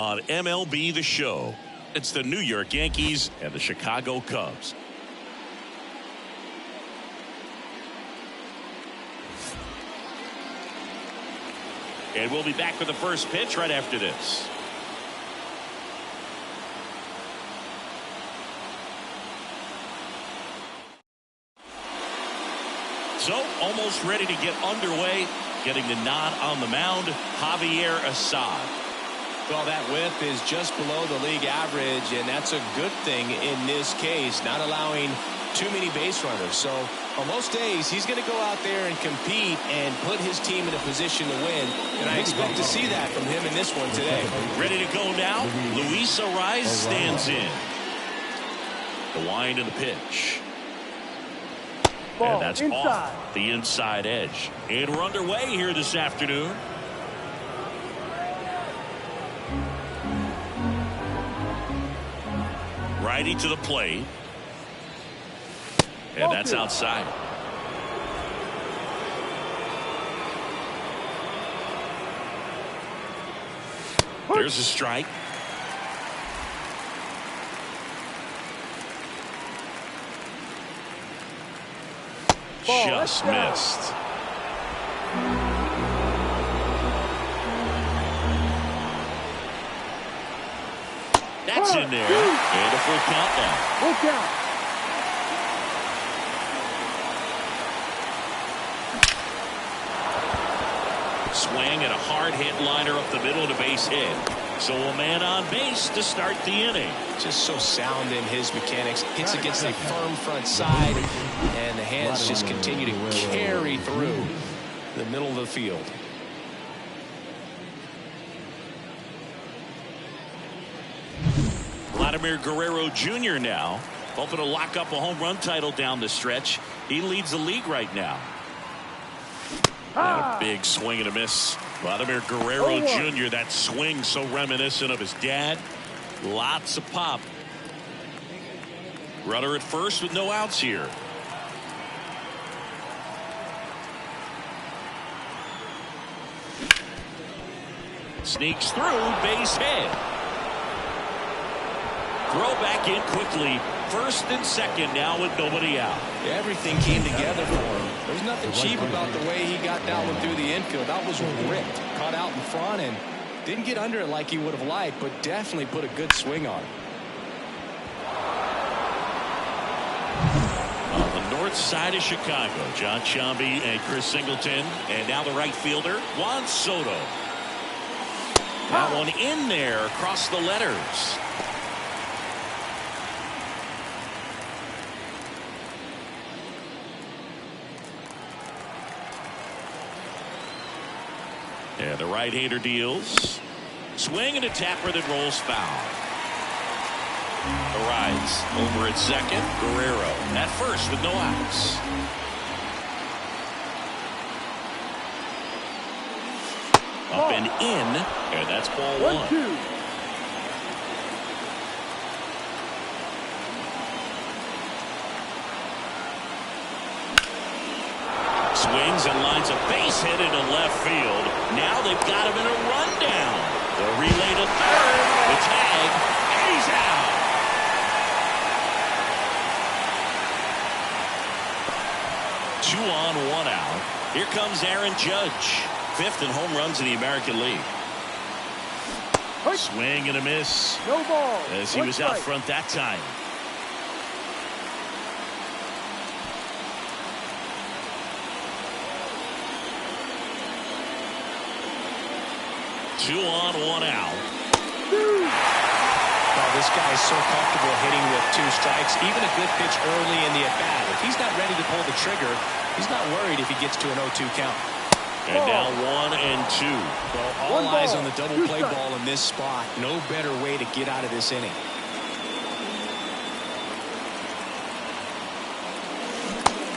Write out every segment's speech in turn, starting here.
On MLB The Show, it's the New York Yankees and the Chicago Cubs. And we'll be back with the first pitch right after this. So, almost ready to get underway. Getting the nod on the mound, Javier Assad. Well, that whip is just below the league average, and that's a good thing in this case, not allowing too many base runners. So on most days, he's going to go out there and compete and put his team in a position to win, and I expect to see that from him in this one today. Ready to go now. Luis Arraez stands in. The wind and the pitch. And that's off the inside edge. And we're underway here this afternoon. Righty to the plate. And that's outside. There's a strike. Just missed. That's in there. And a full count now. Full count. Swing and a hard hit liner up the middle of the base hit. So a man on base to start the inning. Just so sound in his mechanics. Hits against a firm front side, and the hands just continue to carry through the middle of the field. Vladimir Guerrero Jr. now hoping to lock up a home run title down the stretch. He leads the league right now. And a big swing and a miss. Vladimir Guerrero Jr. That swing so reminiscent of his dad. Lots of pop. Runner at first with no outs here. Sneaks through, base hit. Throw back in quickly. First and second now with nobody out. Everything came together for him. There's nothing cheap about the way he got that one through the infield. That was ripped. Caught out in front and didn't get under it like he would have liked, but definitely put a good swing on it. On the north side of Chicago, John Chambi and Chris Singleton. And now the right fielder, Juan Soto. That one in there across the letters. And the right-hander deals. Swing and a tapper that rolls foul. Arraez over at second. Guerrero at first with no outs. Up and in. And that's ball one. Swings and lines a base hit into left field. Now they've got him in a rundown. The relay to third. The tag. And he's out. Two on, one out. Here comes Aaron Judge. Fifth in home runs in the American League. Swing and a miss. No ball. As he was out front that time. Two on, one out. Well, this guy is so comfortable hitting with two strikes. Even a good pitch early in the at-bat. If he's not ready to pull the trigger, he's not worried if he gets to an 0-2 count. And now 1-2. Well, all eyes on the double play ball in this spot. No better way to get out of this inning.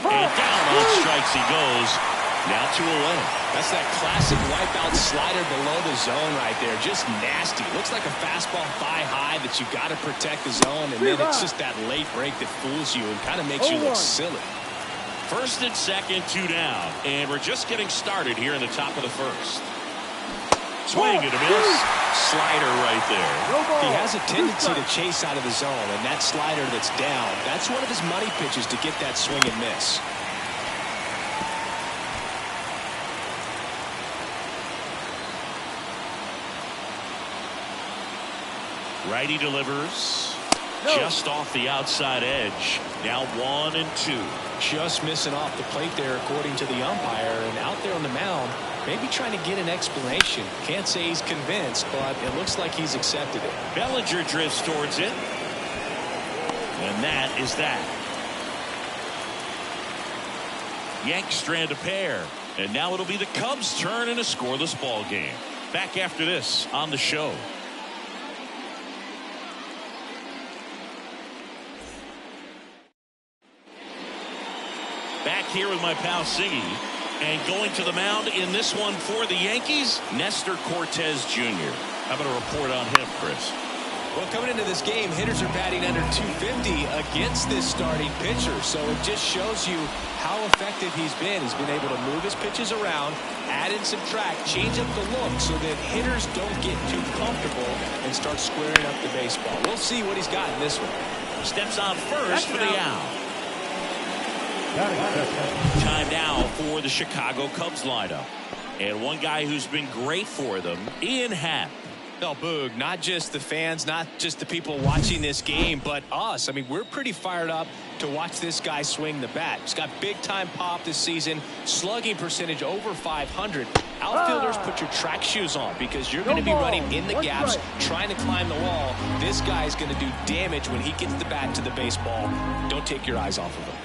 And down on strikes he goes. Now 2 away. That's that classic wipeout slider below the zone right there. Just nasty. Looks like a fastball thigh high that you got to protect the zone, and then it's just that late break that fools you and kind of makes you look silly. First and second, 2 down, and we're just getting started here in the top of the first. Swing and a miss. Slider right there. He has a tendency to chase out of the zone, and that slider that's down, that's one of his money pitches to get that swing and miss. Righty delivers. Just off the outside edge. Now 1-2. Just missing off the plate there, according to the umpire, and out there on the mound, maybe trying to get an explanation. Can't say he's convinced, but it looks like he's accepted it. Bellinger drifts towards it. And that is that. Yanks strand a pair. And now it'll be the Cubs' turn in a scoreless ball game. Back after this on the show. Back here with my pal Siggy. And going to the mound in this one for the Yankees, Nestor Cortez Jr. How about a report on him, Chris? Well, coming into this game, hitters are batting under 250 against this starting pitcher. So it just shows you how effective he's been. He's been able to move his pitches around, add and subtract, change up the look so that hitters don't get too comfortable and start squaring up the baseball. We'll see what he's got in this one. Steps on first for the out. Time now for the Chicago Cubs lineup. And one guy who's been great for them, Ian Happ. No, Boog, not just the fans, not just the people watching this game, but us. I mean, we're pretty fired up to watch this guy swing the bat. He's got big-time pop this season, slugging percentage over 500. Outfielders, put your track shoes on because you're going to be running in the gaps, trying to climb the wall. This guy's going to do damage when he gets the bat to the baseball. Don't take your eyes off of him.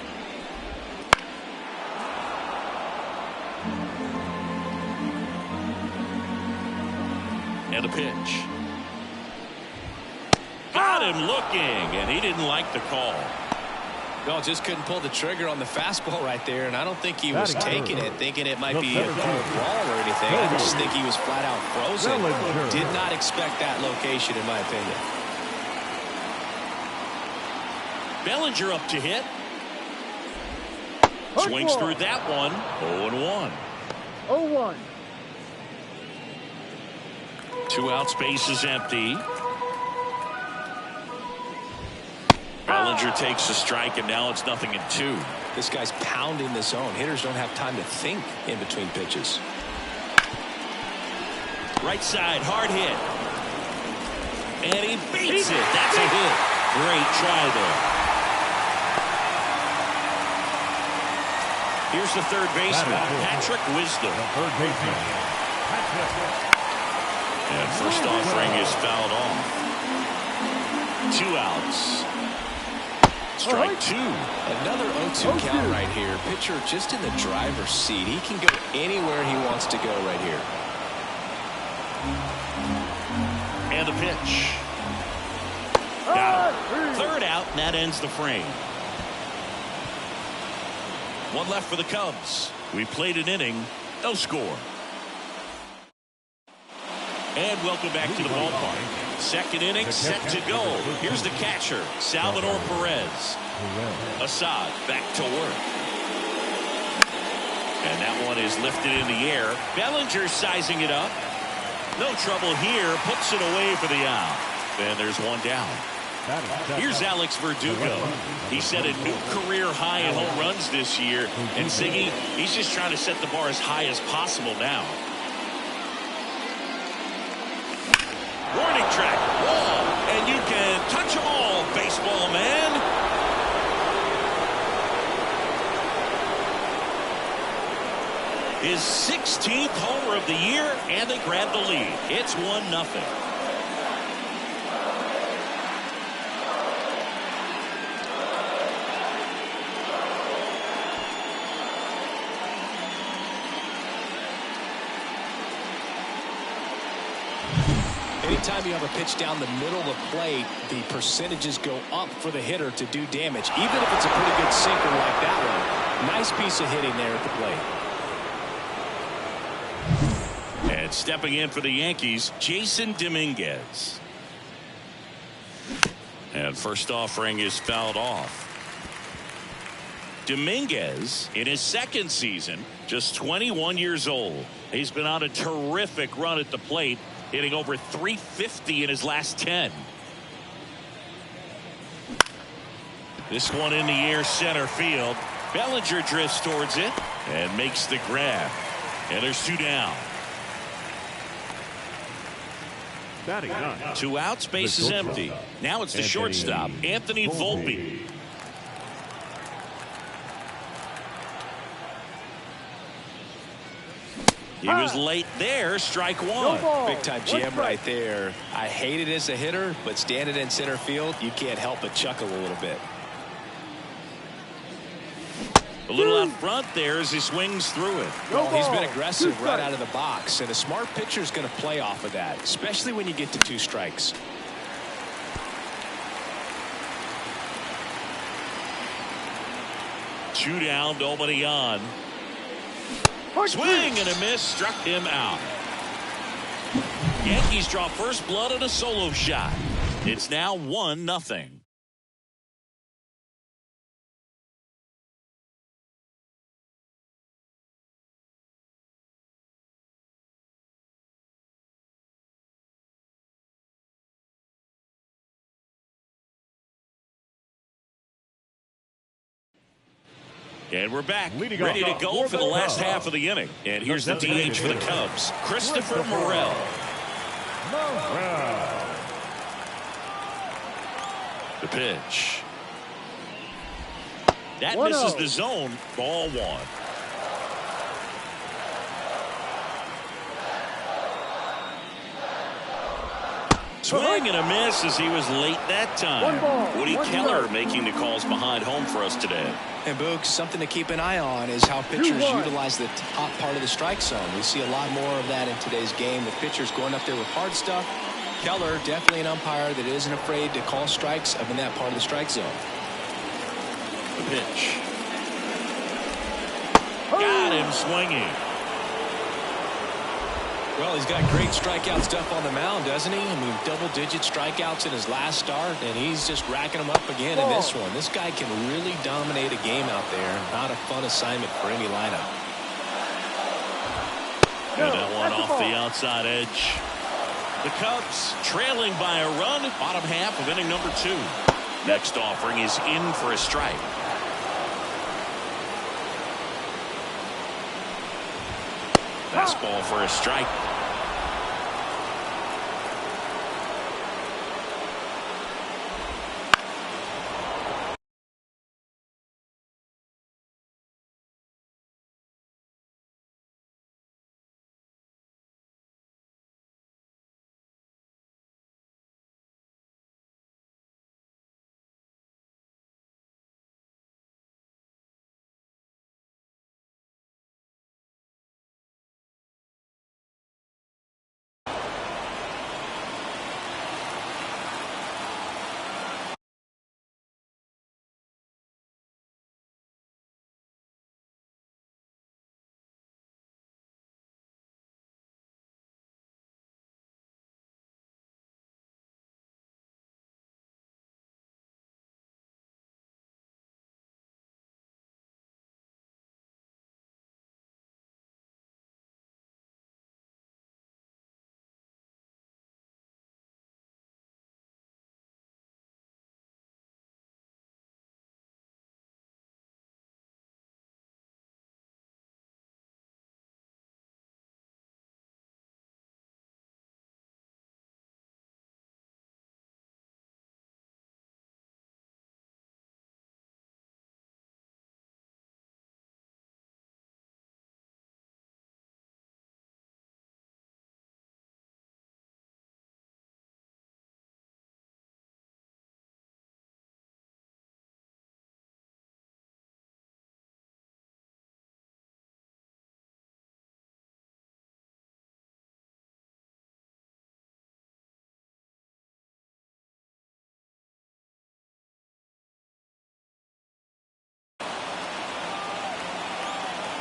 And a pitch. Got him looking, and he didn't like the call. No, just couldn't pull the trigger on the fastball right there, and I don't think he was taking it, thinking it might be a called ball or anything. I just think he was flat out frozen. Did not expect that location, in my opinion. Bellinger up to hit. Swings through that one. 0-1. 0-1. 2 out, space is empty. Bellinger takes a strike, and now it's 0-2. This guy's pounding the zone. Hitters don't have time to think in between pitches. Right side, hard hit. And he beats it. That's a hit. Great try there. Here's the third baseman, Patrick Wisdom. Third baseman. And first offering is fouled off. 2 outs. Strike 2. Another 0-2 count right here. Pitcher just in the driver's seat. He can go anywhere he wants to go right here. And a pitch. Got him. Third out, and that ends the frame. 1 left for the Cubs. We played an inning, no score. And welcome back to the ballpark. Second inning set to go. Here's the catcher, Salvador Perez. Assad back to work. And that one is lifted in the air. Bellinger sizing it up. No trouble here. Puts it away for the out. And there's one down. Here's Alex Verdugo. He set a new career high in home runs this year. And Siggy, he's just trying to set the bar as high as possible now. Warning track, wall, and you can touch them all, baseball man. His 16th homer of the year, and they grab the lead. It's 1-0. Anytime you have a pitch down the middle of the plate, the percentages go up for the hitter to do damage, even if it's a pretty good sinker like that one. Nice piece of hitting there at the plate. And stepping in for the Yankees, Jason Dominguez. And first offering is fouled off. Dominguez, in his second season, just 21 years old. He's been on a terrific run at the plate, hitting over .350 in his last 10. This one in the air, center field. Bellinger drifts towards it and makes the grab. And there's 2 down. Batting ninth. 2 outs, base is empty. Now it's the shortstop, Anthony Volpe. He was late there, strike 1. Big time jam right there. I hate it as a hitter, but standing in center field, you can't help but chuckle a little bit. A little out front there as he swings through it. Well, he's been aggressive right out of the box, and a smart pitcher is going to play off of that, especially when you get to 2 strikes. Two down, nobody on. Swing and a miss, struck him out. Yankees draw first blood on a solo shot. It's now 1-0. And we're back, ready to go for the last half of the inning. And here's the DH for the Cubs, Christopher Morel. The pitch. That misses the zone, ball 1. Swing and a miss as he was late that time. Woody Keller making the calls behind home for us today. And Boog, something to keep an eye on is how pitchers utilize the top part of the strike zone. We see a lot more of that in today's game with pitchers going up there with hard stuff. Keller, definitely an umpire that isn't afraid to call strikes up in that part of the strike zone. The pitch. Got him swinging. Well, he's got great strikeout stuff on the mound, doesn't he? I mean, double-digit strikeouts in his last start, and he's just racking them up again in this one. This guy can really dominate a game out there. Not a fun assignment for any lineup. And that one off the outside edge. The Cubs trailing by a run, bottom half of inning number 2. Next offering is in for a strike. Fastball for a strike.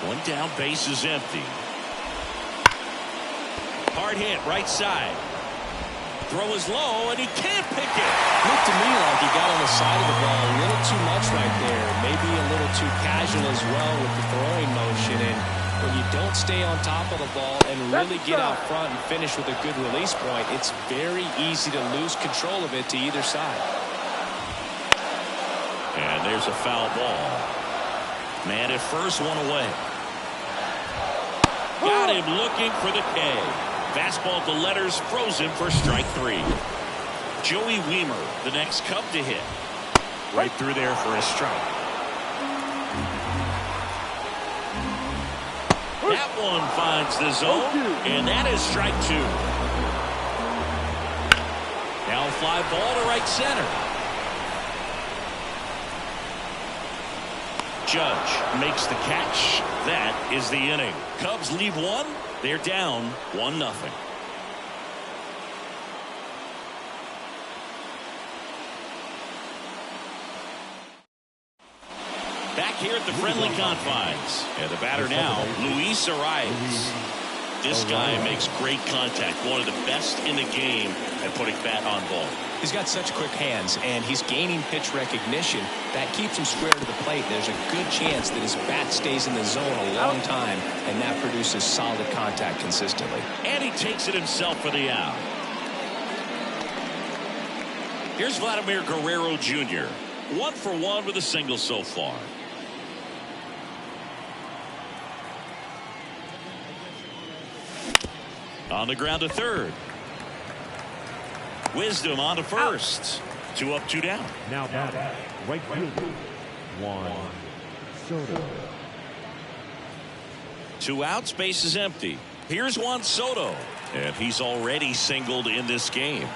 One down, base is empty. Hard hit, right side. Throw is low, and he can't pick it. Looked to me like he got on the side of the ball a little too much right there. Maybe a little too casual as well with the throwing motion. And when you don't stay on top of the ball and really get out front and finish with a good release point, it's very easy to lose control of it to either side. And there's a foul ball. Man at first, one away. Got him looking for the K. Fastball to letters, frozen for strike 3. Joey Wiemer, the next Cub to hit. Right through there for a strike. That one finds the zone, and that is strike 2. Now a fly ball to right center. Judge makes the catch. That is the inning. Cubs leave one. They're down 1-0. Back here at the friendly confines. And the batter now, Luis Arias. This guy makes great contact. One of the best in the game at putting bat on ball. He's got such quick hands, and he's gaining pitch recognition. That keeps him square to the plate. There's a good chance that his bat stays in the zone a long time, and that produces solid contact consistently. And he takes it himself for the out. Here's Vladimir Guerrero Jr. 1 for 1 with a single so far. On the ground to third. Wisdom on to first. 2 up, 2 down. Now batting, right fielder, Juan Soto. 2 outs, base is empty. Here's Juan Soto, and he's already singled in this game.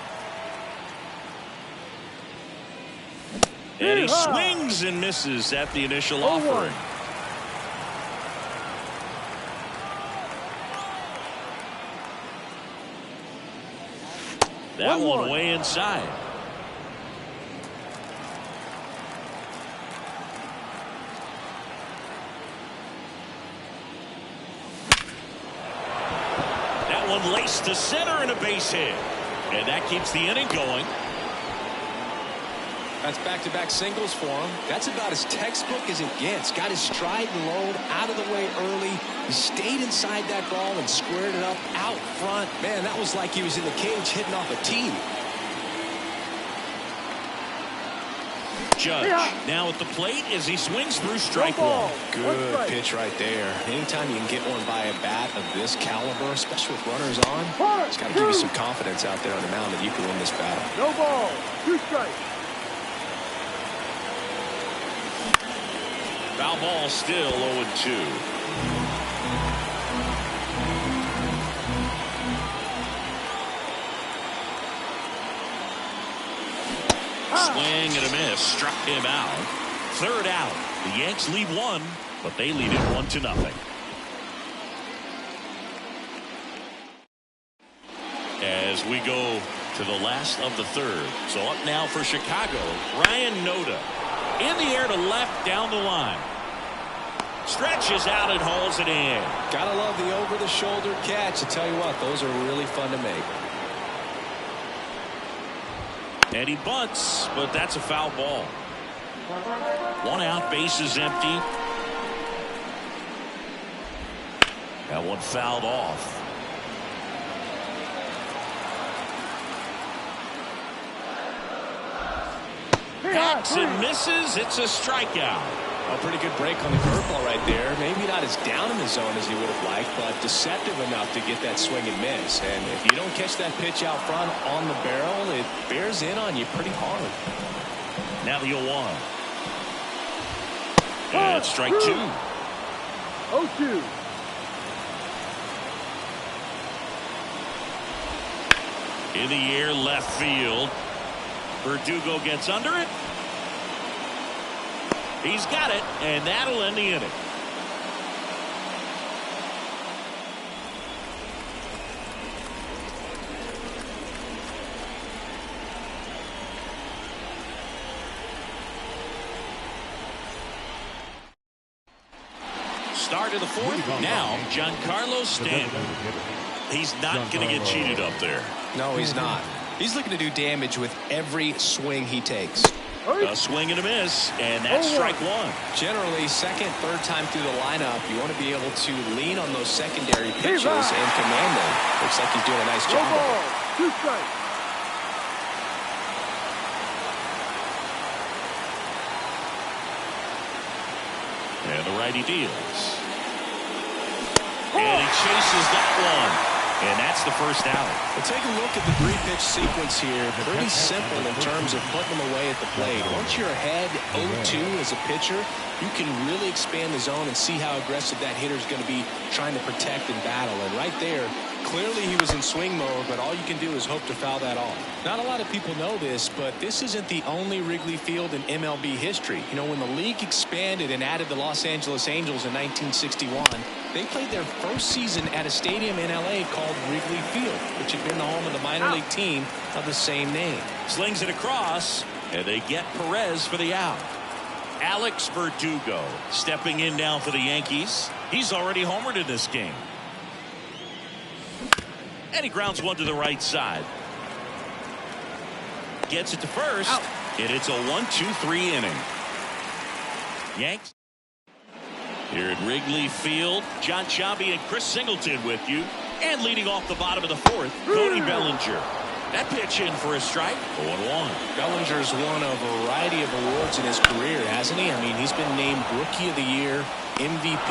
And he swings and misses at the initial offering. That one way inside. That one laced to center and a base hit. And that keeps the inning going. That's back-to-back singles for him. That's about as textbook as it gets. Got his stride and load out of the way early. He stayed inside that ball and squared it up out front. Man, that was like he was in the cage hitting off a tee. Judge now at the plate as he swings through strike 1. Good pitch right there. Anytime you can get one by a bat of this caliber, especially with runners on, it's got to give you some confidence out there on the mound that you can win this battle. No ball, 2 strikes. Foul ball still 0-2. Swing and a miss, struck him out. 3rd out. The Yanks lead 1, but they lead it 1-0. As we go to the last of the 3rd. So up now for Chicago, Ryan Noda. In the air to left down the line. Stretches out and hauls it in. Gotta love the over-the-shoulder catch. I tell you what, those are really fun to make. And he bunts, but that's a foul ball. 1 out, base is empty. That one fouled off. Hacks and misses. It's a strikeout. A pretty good break on the curveball right there. Maybe not as down in the zone as he would have liked, but deceptive enough to get that swing and miss. And if you don't catch that pitch out front on the barrel, it bears in on you pretty hard. Now the 0-1. And strike 2. 0-2. In the air, left field. Verdugo gets under it. He's got it, and that'll end the inning. Start of the 4th. Now, Giancarlo Stanton. He's not going to get cheated up there. No, he's not. He's looking to do damage with every swing he takes. A swing and a miss, and that's strike one. Generally, second, third time through the lineup, you want to be able to lean on those secondary pitches and command them. Looks like he's doing a nice job of it. 2 strikes. And the righty deals. And he chases that one. And that's the first out. Well, take a look at the 3-pitch sequence here. Pretty simple in terms of putting them away at the plate. Once you're ahead 0-2 as a pitcher, you can really expand the zone and see how aggressive that hitter is going to be trying to protect and battle. And right there, clearly he was in swing mode, but all you can do is hope to foul that off. Not a lot of people know this, but this isn't the only Wrigley Field in MLB history. You know, when the league expanded and added the Los Angeles Angels in 1961, they played their first season at a stadium in L.A. called Wrigley Field, which had been the home of the minor league team of the same name. Slings it across, and they get Perez for the out. Alex Verdugo stepping in now for the Yankees. He's already homered in this game. And he grounds one to the right side. Gets it to first. And it's a 1-2-3 inning. Yanks. Here at Wrigley Field, John Sciambi and Chris Singleton with you. And leading off the bottom of the fourth, Cody Bellinger. That pitch in for a strike. 0-1. Bellinger's won a variety of awards in his career, hasn't he? I mean, he's been named Rookie of the Year, MVP,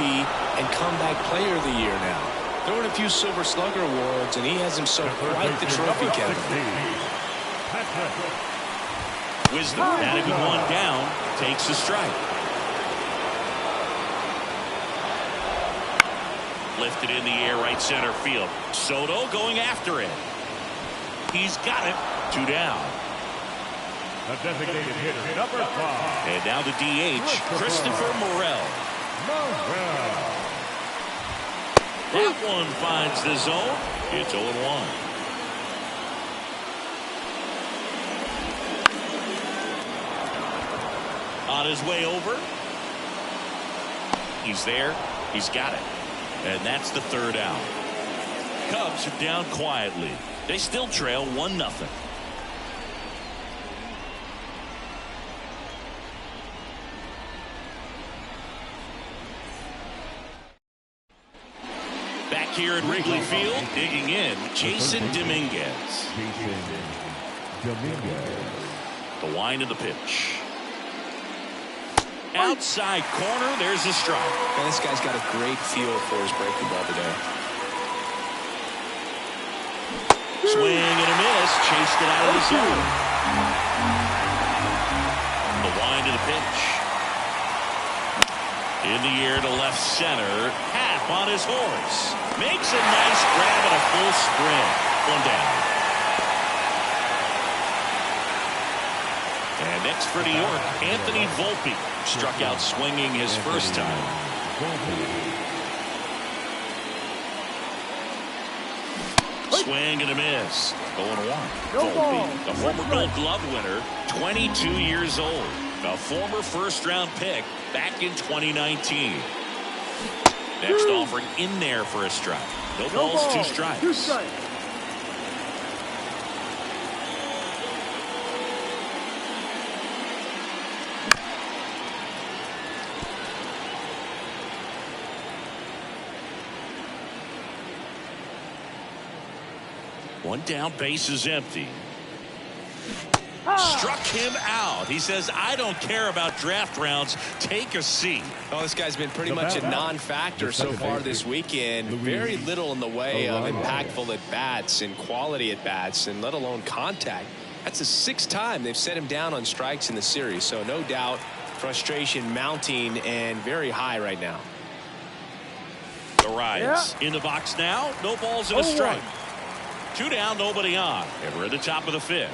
and Comeback Player of the Year now. Throwing a few Silver Slugger awards, and he has himself quite the trophy cabinet. Wisdom batted with one down, takes a strike. Lifted in the air, right center field. Soto going after it. He's got it. 2 down. A designated hitter, number 5. And now the DH, Christopher Morel. That one finds the zone. It's 0-1. On his way over. He's there. He's got it. And that's the 3rd out. Cubs are down quietly. They still trail 1-0. Back here at Wrigley Field, digging in, Jason Dominguez. The wind of the pitch. Outside corner, there's a strike. Man, this guy's got a great feel for his breaking ball today. Swing and a miss, chased it out of the zone. The wind of the pitch. In the air to left center, half on his horse. Makes a nice grab and a full sprint. 1 down. And next for New York, Anthony Volpe. Struck out swinging his first time. Swing and a miss. 0-1. Volpe, the former Gold Glove winner, 22 years old. A former first-round pick back in 2019. Next offering in there for a strike. No balls, 2 strikes. 2 strikes. One down, base is empty. Struck him out. He says, I don't care about draft rounds. Take a seat. Oh, this guy's been pretty much a non-factor so far this weekend. Very little in the way of impactful at-bats and quality at-bats, and let alone contact. That's the 6th time they've set him down on strikes in the series. So no doubt frustration mounting and very high right now. The rise in the box now. No balls and a strike. 2 down, nobody on. And we're at the top of the 5th.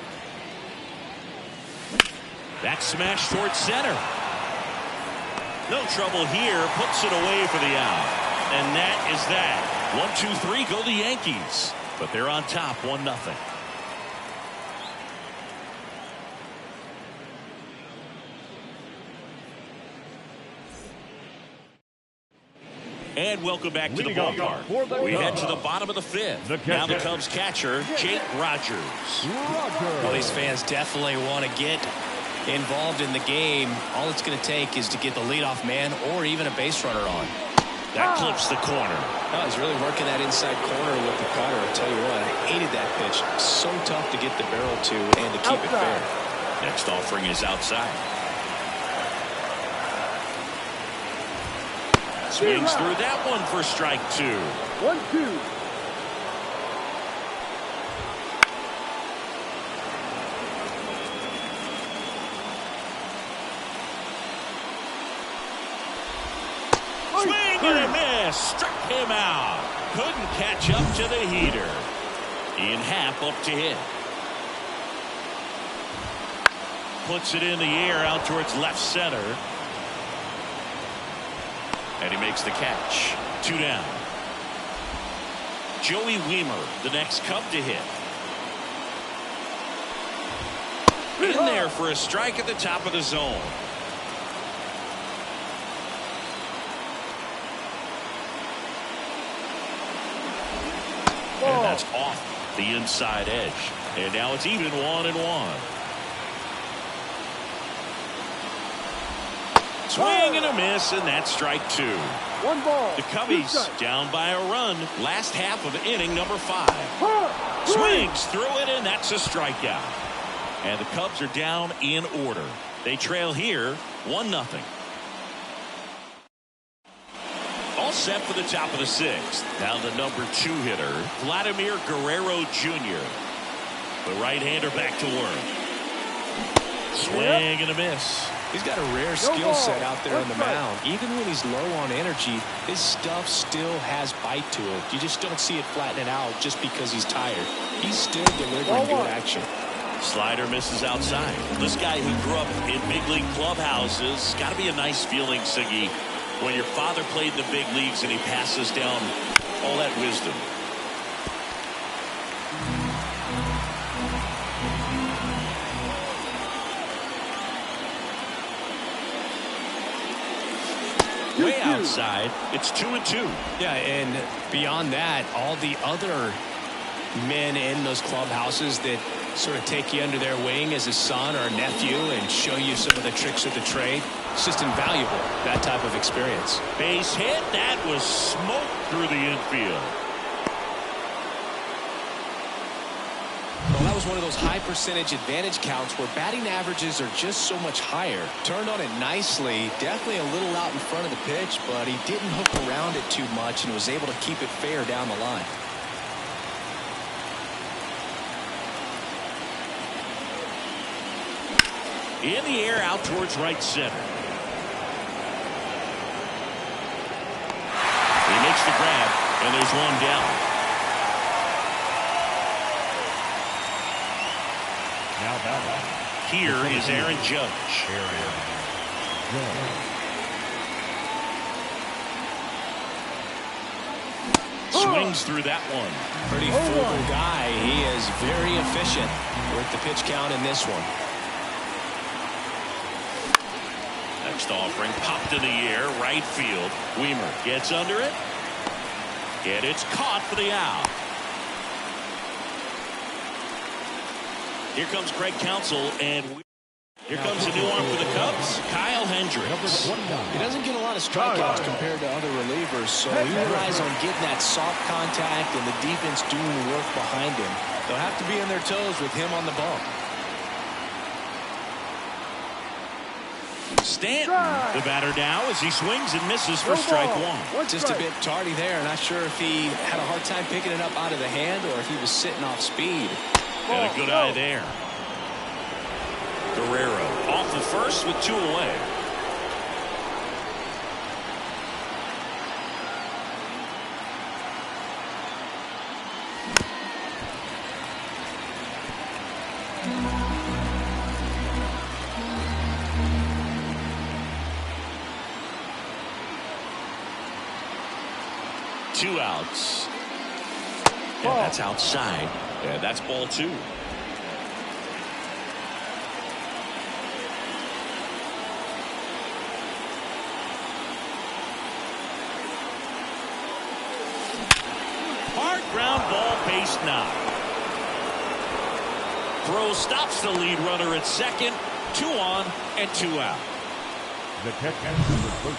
That smash towards center. No trouble here. Puts it away for the out. And that is that. 1-2-3 go the Yankees. But they're on top 1-0. And welcome back to the Leading off ballpark. for the We head Cubs. to the bottom of the fifth. The Now the catcher. Cubs catcher, Jake Rogers. Well, these fans definitely want to get involved in the game. All it's going to take is to get the leadoff man or even a base runner on. That clips the corner. Oh, he's really working that inside corner with the cutter. I tell you what, I hated that pitch. So tough to get the barrel to and to keep it fair. Next offering is outside. Swings through that one for strike 2. 1-2. Swing and a miss. Struck him out. Couldn't catch up to the heater. Ian Happ up to hit. Puts it in the air out towards left center. And he makes the catch. 2 down. Joey Wiemer, the next Cub to hit. In there for a strike at the top of the zone. And that's off the inside edge. And now it's even 1-1. Swing and a miss, and that's strike 2. 1 ball. The Cubbies down by a run. Last half of inning number 5. Swings through it, and that's a strikeout. And the Cubs are down in order. They trail here 1-0. All set for the top of the 6th. Now the number 2 hitter, Vladimir Guerrero Jr. The right-hander back to work. Swing and a miss. He's got a rare skill set out there on the mound. Even when he's low on energy, his stuff still has bite to it. You just don't see it flattening out just because he's tired. He's still delivering good action. Slider misses outside. This guy who grew up in big league clubhouses, got to be a nice feeling, Siggy, when your father played in the big leagues and he passes down all that wisdom. Way outside. It's 2-2. Yeah, and beyond that, all the other men in those clubhouses that sort of take you under their wing as a son or a nephew and show you some of the tricks of the trade. It's just invaluable, that type of experience. Base hit. That was smoked through the infield. Well, that was one of those high percentage advantage counts where batting averages are just so much higher. Turned on it nicely, definitely a little out in front of the pitch, but he didn't hook around it too much and was able to keep it fair down the line. In the air out towards right center. He makes the grab, and there's one down. Now batting. Here is Aaron Judge. Swings through that one. Pretty frugal guy. He is very efficient with the pitch count in this one. Next offering popped in the air, right field. Wiemer gets under it. And it's caught for the out. Here comes Craig Counsell, and here comes a new arm for the Cubs, Kyle Hendricks. He doesn't get a lot of strikeouts compared to other relievers, so he relies on getting that soft contact and the defense doing the work behind him. They'll have to be on their toes with him on the bump. Stanton, the batter now, as he swings and misses for strike 1. Just a bit tardy there. Not sure if he had a hard time picking it up out of the hand or if he was sitting off speed. Got a good eye there. Guerrero off the first with 2 away. Two outs. And that's outside. And that's ball 2. Ground ball, base knock. Throw stops the lead runner at second. 2 on and 2 out.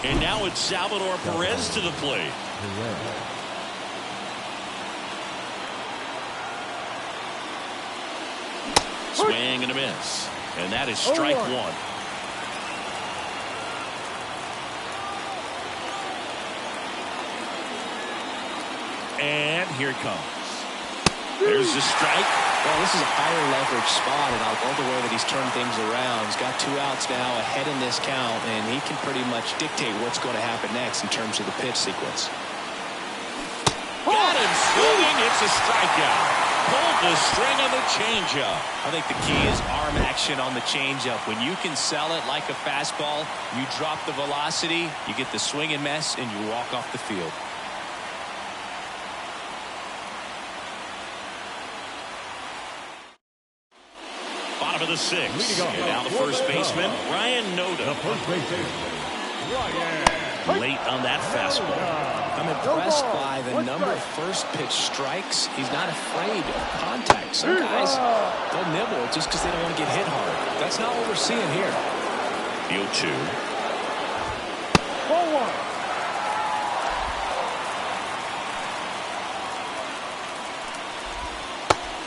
And now it's Salvador Perez to the plate. Swing and a miss. And that is strike 1. And here it comes. There's the strike. Well, this is a higher leverage spot, and I love the way that he's turned things around. He's got 2 outs now ahead in this count, and he can pretty much dictate what's going to happen next in terms of the pitch sequence. Got him swinging. It's a strikeout. Pulled the string on the changeup. I think the key is arm action on the changeup. When you can sell it like a fastball, you drop the velocity, you get the swing and miss, and you walk off the field. Bottom of the 6th. And now the first baseman, Ryan Noda. Late on that fastball. I'm impressed by the number of first pitch strikes. He's not afraid of contact. Some guys, they'll nibble just because they don't want to get hit hard. That's not what we're seeing here. The 0-2. 4-1.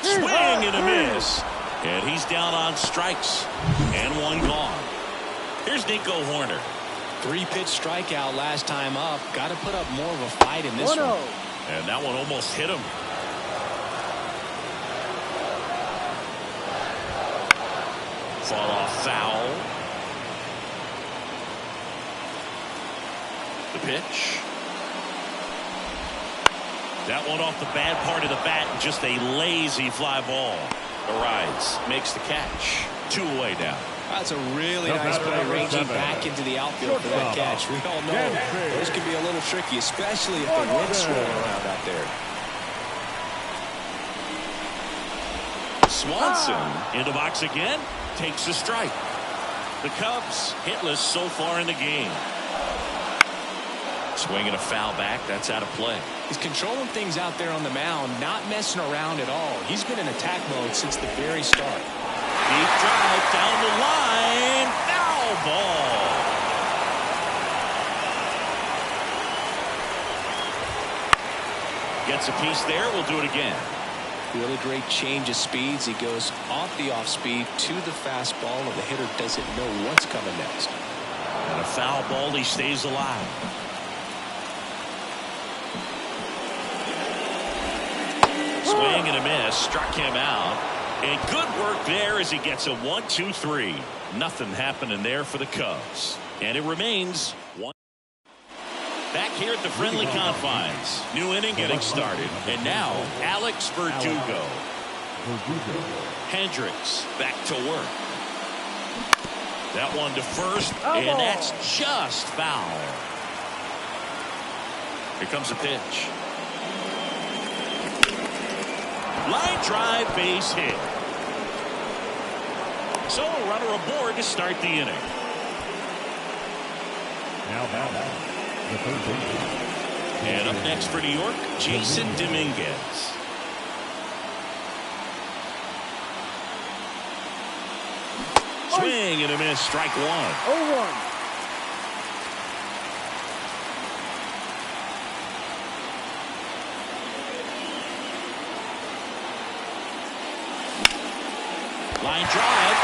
Swing and a miss. And he's down on strikes. And 1 gone. Here's Nico Horner. 3-pitch strikeout last time up. Got to put up more of a fight in this one. And that one almost hit him. Fall off foul. The pitch. That one off the bad part of the bat and just a lazy fly ball. Arrives, makes the catch. 2 away now. That's a really nice play, ranging back into the outfield for that catch. We all know those can be a little tricky, especially if the wind's swirling around out there. Swanson into box again, takes a strike. The Cubs hitless so far in the game. Swinging a foul back, that's out of play. He's controlling things out there on the mound, not messing around at all. He's been in attack mode since the very start. Deep drive down the line. Foul ball. Gets a piece there. We'll do it again. Really great change of speeds. He goes off the off speed to the fastball, and the hitter doesn't know what's coming next. And a foul ball. He stays alive. Swing and a miss. Struck him out. And good work there as he gets a 1-2-3. Nothing happening there for the Cubs. And it remains 1. Back here at the friendly confines. New inning getting started. And now Alex Verdugo. Hendricks back to work. That one to first. And that's just foul. Here comes a pitch. Line drive, base hit. So a runner aboard to start the inning. Now the third baseman. And up next for New York, Jason Dominguez. Swing and a miss, strike 1. 0-1. Line drive.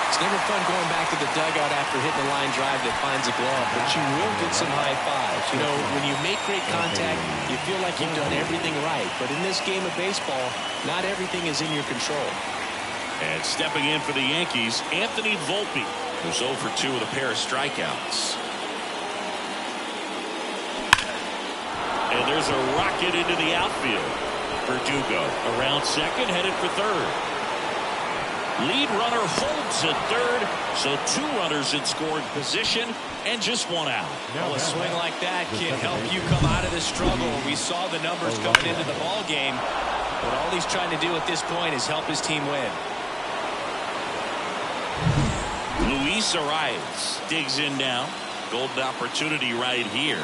It's never fun going back to the dugout after hitting a line drive that finds a glove, but you will get some high fives. You know, when you make great contact, you feel like you've done everything right. But in this game of baseball, not everything is in your control. And stepping in for the Yankees, Anthony Volpe, who's 0 for 2 with a pair of strikeouts. And there's a rocket into the outfield. Verdugo around second, headed for third. Lead runner holds at third, so 2 runners in scoring position and just 1 out. Well, a swing like that can help you come out of the struggle. We saw the numbers coming into the ball game, but all he's trying to do at this point is help his team win. Luis Arias digs in now. Golden opportunity right here.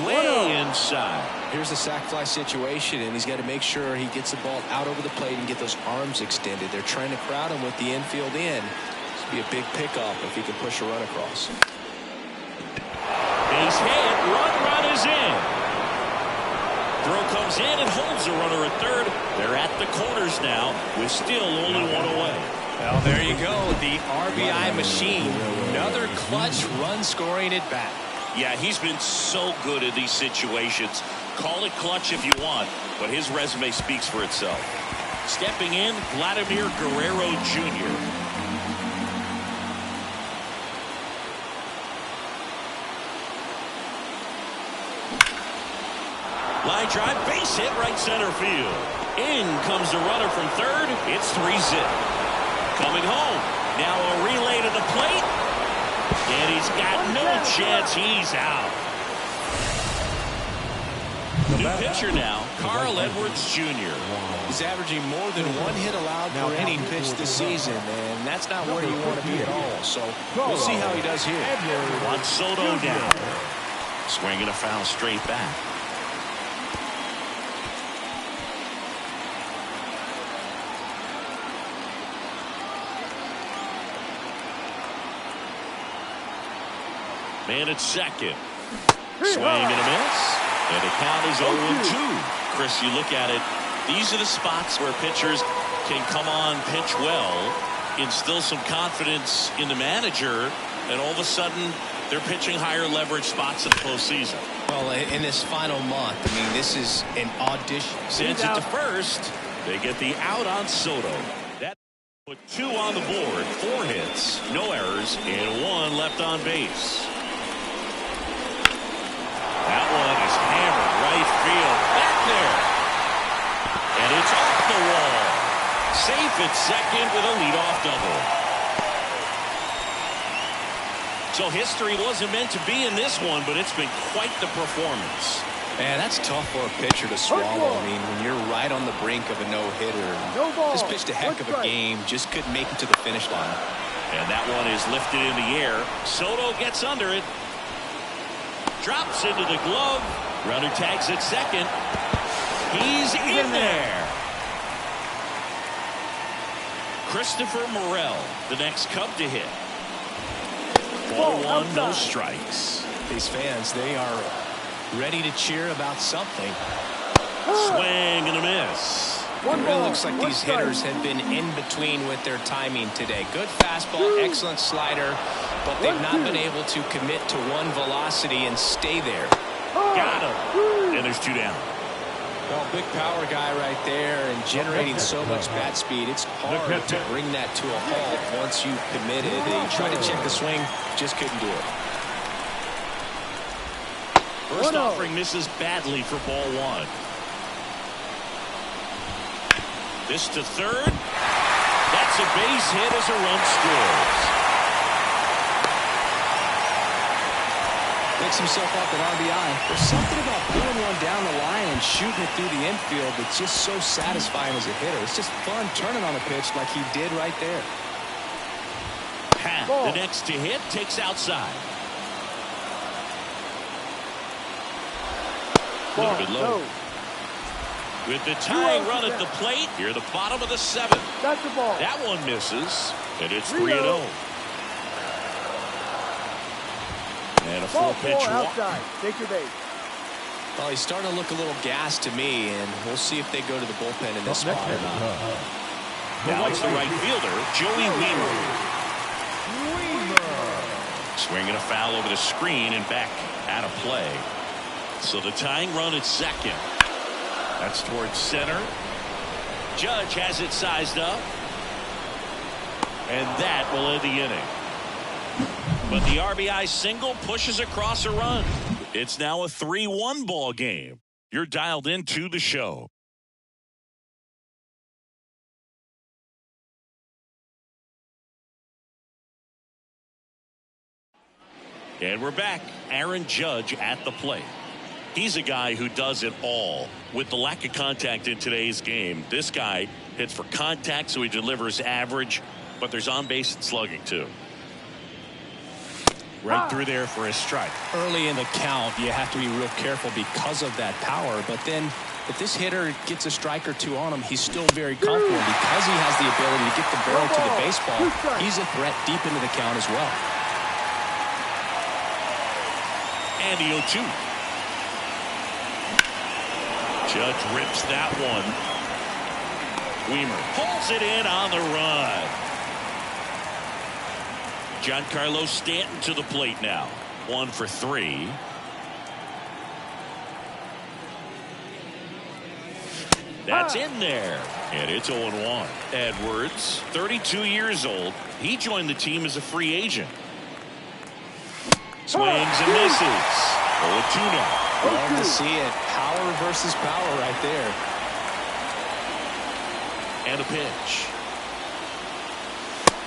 way inside. Here's the sac fly situation, and he's got to make sure he gets the ball out over the plate and get those arms extended. They're trying to crowd him with the infield in. This would be a big pickoff if he can push a run across. Base hit, run is in. Throw comes in and holds the runner at third. They're at the corners now with still only one away. Well, there you go, the RBI machine. Another clutch run scoring at bat. Yeah, he's been so good in these situations. Call it clutch if you want, but his resume speaks for itself. Stepping in, Vladimir Guerrero Jr. Line drive, base hit, right center field. In comes the runner from third. It's 3-zip. Coming home. Now a relay to the plate. And he's got no chance. He's out. New pitcher now, Carl Edwards Jr. He's averaging more than one hit allowed per inning pitched this season, and that's not where you want to be at all. So we'll see how he does here. Wants Soto down. Swinging a foul straight back. Man at second. Swing and a miss. And the count is 0-2. Chris, you look at it. These are the spots where pitchers can come on, pitch well, instill some confidence in the manager, and all of a sudden they're pitching higher leverage spots in the postseason. Well, in this final month, I mean, this is an audition. Sends it to first. They get the out on Soto. That put 2 on the board, 4 hits, no errors, and 1 left on base. That one is hammered right field. Back there. And it's off the wall. Safe at second with a leadoff double. So history wasn't meant to be in this one, but it's been quite the performance. Man, that's tough for a pitcher to swallow. I mean, when you're right on the brink of a no-hitter. Just pitched a heck of a game. Just couldn't make it to the finish line. And that one is lifted in the air. Soto gets under it. Drops into the glove. Runner tags at second. He's in there. Christopher Morel, the next Cub to hit. Ball 1, no strikes. These fans, they are ready to cheer about something. Swing and a miss. It really looks like these hitters have been in between with their timing today. Good fastball, excellent slider, but they've not been able to commit to one velocity and stay there. Got him. And there's 2 down. Well, big power guy right there and generating so much bat speed. It's hard to bring that to a halt once you've committed. They tried to check the swing, just couldn't do it. First offering misses badly for ball 1. This to third. That's a base hit as a run scores. Picks himself up at RBI. There's something about pulling one down the line and shooting it through the infield that's just so satisfying as a hitter. It's just fun turning on a pitch like he did right there. Pat, the next to hit, takes outside. A little bit low. With the tying run at the plate, here the bottom of the 7th. That's the ball. That one misses, and it's 3-0. And a full pitch walk. Outside. Take your base. Well, he's starting to look a little gassed to me, and we'll see if they go to the bullpen in this spot or not. Now it's the right fielder, Joey Wiemer. Swinging a foul over the screen and back out of play. So the tying run at second. That's towards center. Judge has it sized up. And that will end the inning. But the RBI single pushes across a run. It's now a 3-1 ball game. You're dialed into the show. And we're back. Aaron Judge at the plate. He's a guy who does it all. With the lack of contact in today's game, this guy hits for contact, so he delivers average, but there's on base and slugging too. Right through there for a strike. Early in the count, you have to be real careful because of that power. But then if this hitter gets a strike or two on him, he's still very comfortable. Because he has the ability to get the barrel to the baseball, he's a threat deep into the count as well. And the 0-2. Judge rips that one. Weimer pulls it in on the run. Giancarlo Stanton to the plate now. 1 for 3. That's in there. And it's 0-1. Edwards, 32 years old. He joined the team as a free agent. Swings and misses. 0-2 now. Love to see it. Power versus power right there. And a pitch.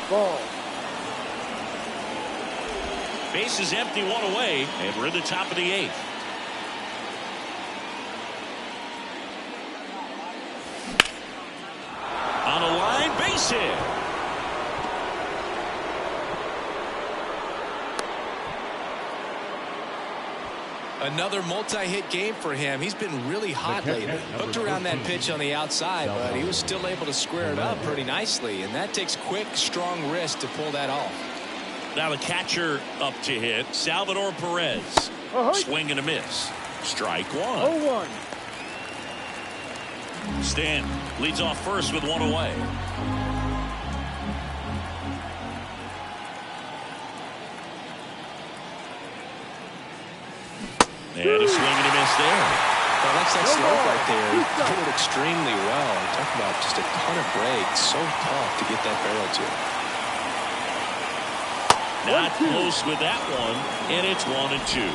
Ball. Base is empty, 1 away, and we're in the top of the 8th. On a line, base hit. Another multi-hit game for him. He's been really hot lately. Hooked around that pitch on the outside, but he was still able to square it up pretty nicely. And that takes quick, strong wrist to pull that off. Now the catcher up to hit, Salvador Perez. Swing and a miss. Strike 1. 0-1. Stanton leads off first with 1 away. And a swing and a miss there. Well, that's that slope right there. He did it extremely well. Talk about just a ton of breaks. So tough to get that barrel to. Not close with that one, and it's 1-2.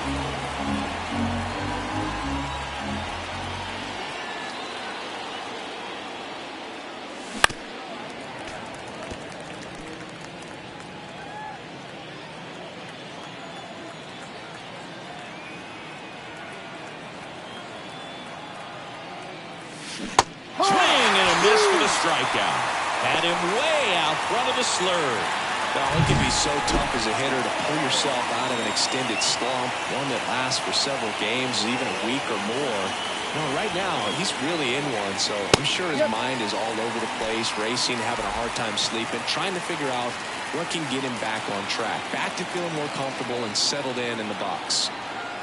Swing and a miss for the strikeout. Had him way out front of the slurve. Well, it can be so tough as a hitter to pull yourself out of an extended slump, one that lasts for several games, even a week or more. You know, right now, he's really in one, so I'm sure his mind is all over the place, racing, having a hard time sleeping, trying to figure out what can get him back on track, back to feeling more comfortable and settled in the box.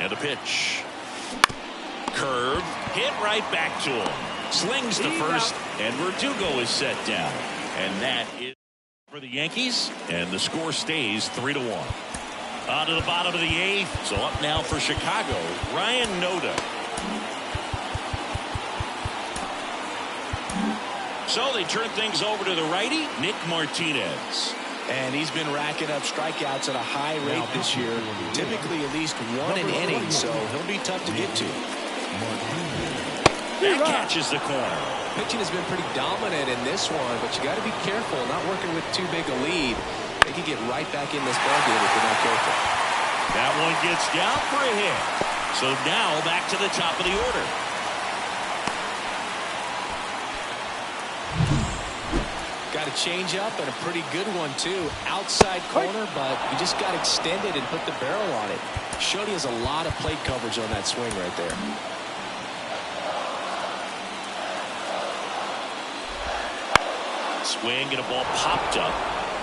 And a pitch. Curve, hit right back to him. Slings to first, and Verdugo is set down. And that is for the Yankees, and the score stays 3-1. On to the bottom of the 8th. So up now for Chicago, Ryan Noda. So they turn things over to the righty, Nick Martinez. And he's been racking up strikeouts at a high rate this year, typically at least 1 an inning, so he'll be tough to get to. That catches the corner. Pitching has been pretty dominant in this one, but you got to be careful, not working with too big a lead. They could get right back in this ballgame if they're not careful. That one gets down for a hit. So now back to the top of the order. Got a change up and a pretty good one too. Outside corner, but he just got extended and put the barrel on it. Showed he has a lot of plate coverage on that swing right there. Swing and a ball popped up.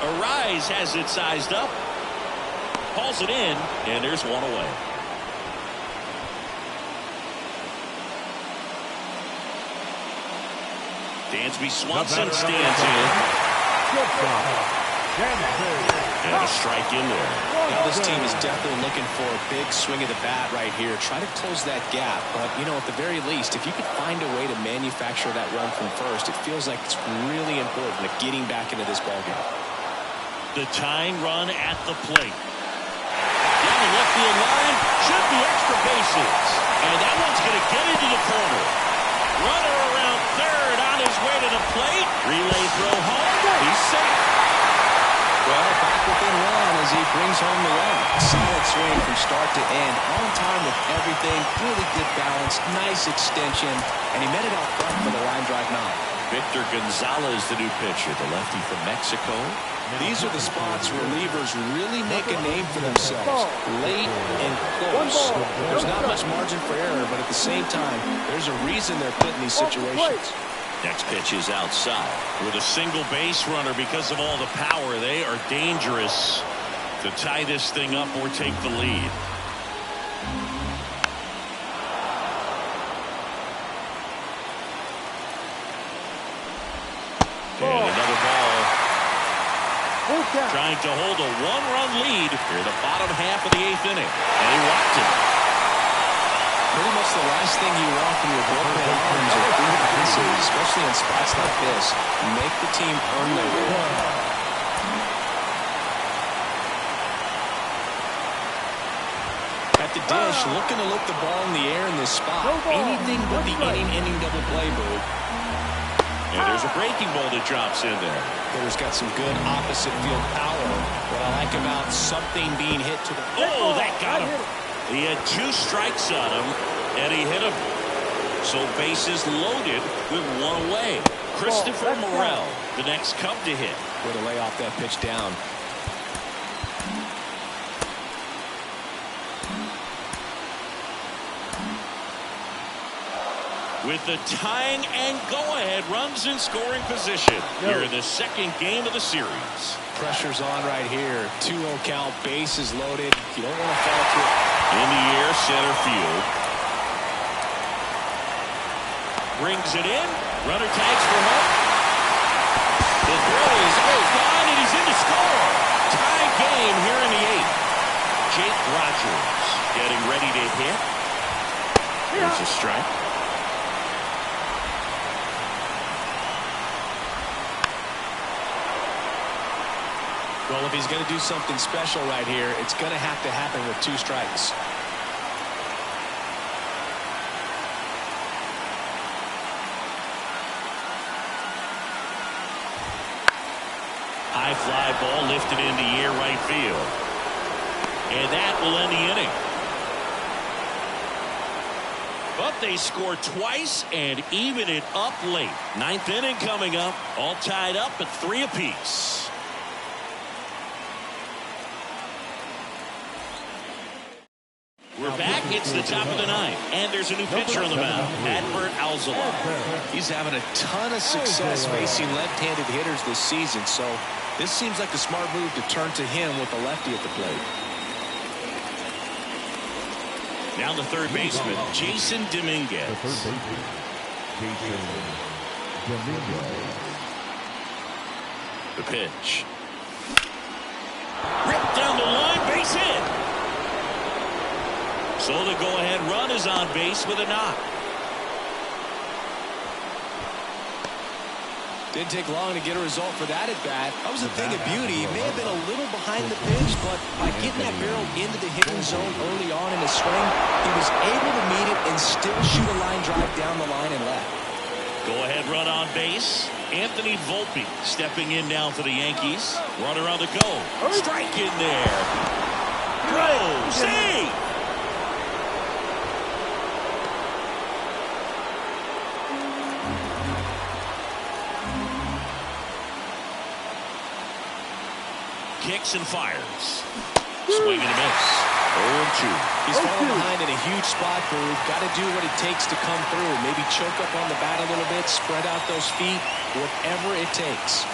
Arise has it sized up. Pulls it in, and there's 1 away. Dansby Swanson stands in. And a strike in there. Now this team is definitely looking for a big swing of the bat right here. Try to close that gap. But, you know, at the very least, if you could find a way to manufacture that run from first, it feels like it's really important to getting back into this ballgame. The tying run at the plate. Down the left field line. Should be extra bases. And that one's going to get into the corner. Runner around third on his way to the plate. Relay throw home. He's safe. Well, back within one as he brings home the run. Solid swing from start to end. On time with everything. Really good balance. Nice extension. And he met it out front for the line drive 9. Victor Gonzalez, the new pitcher, the lefty from Mexico. These are the spots relievers really make a name for themselves. Late and close. There's not much margin for error, but at the same time, there's a reason they're put in these situations. Next pitch is outside. With a single base runner, because of all the power, they are dangerous to tie this thing up or take the lead. And another ball. Trying to hold a one-run lead here the bottom half of the 8th inning. And he walked it. Pretty much the last thing you want from your bullpen arms are free bases, especially in spots like this. Make the team earn their way. At the dish, looking to look the ball in the air in this spot. Anything but the inning double play move. And there's a breaking ball that drops in there. Hitter's got some good opposite field power. What I like about something being hit to the... Oh, that got him. He had 2 strikes on him, and he hit him. So bases loaded with 1 away. Christopher Morel, the next Cub to hit. Way to lay off that pitch down. With the tying and go-ahead runs in scoring position here in the 2nd game of the series. Pressure's on right here. 2-0 count, bases loaded. You don't want to fall to it. In the air, center field. Brings it in. Runner tags for home. The throw is gone, and he's in to score. Tie game here in the 8th. Jake Rogers getting ready to hit. There's a strike. Well, if he's going to do something special right here, it's going to have to happen with 2 strikes. High fly ball lifted in the air right field. And that will end the inning. But they score twice and even it up late. 9th inning coming up. All tied up at 3 apiece. We're back. It's the top of the 9th. And there's a new pitcher on the mound. Adbert Alzolay. He's having a ton of success facing left-handed hitters this season. So this seems like a smart move to turn to him with a lefty at the plate. Now the third baseman, Jason Dominguez. The pitch. Ripped down the line, base hit. So the go-ahead run is on base with a knock. Didn't take long to get a result for that at bat. That was a thing of beauty. He may have been a little behind the pitch, but by getting that barrel into the hitting zone early on in his swing, he was able to meet it and still shoot a line drive down the line and left. Go-ahead run on base. Anthony Volpe stepping in now for the Yankees. Runner on the go. Strike in there. Throw. Save. Kicks and fires. Swing and a miss. 0-2. He's falling behind in a huge spot, Boo. Got to do what it takes to come through. Maybe choke up on the bat a little bit, spread out those feet, whatever it takes.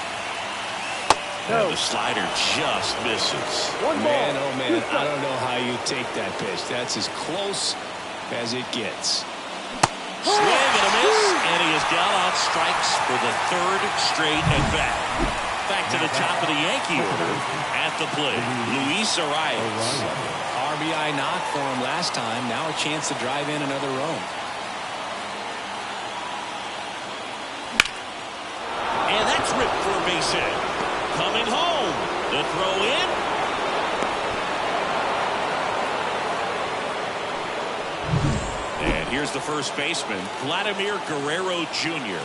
And the slider just misses. Man, oh man, I don't know how you take that pitch. That's as close as it gets. Swing and a miss, and he is down on strikes for the 3rd straight at bat. Back to the top of the Yankee order at the plate. Luis Arias. RBI knock for him last time. Now a chance to drive in another run. And that's ripped for a base hit. Coming home. The throw in. And here's the first baseman, Vladimir Guerrero Jr.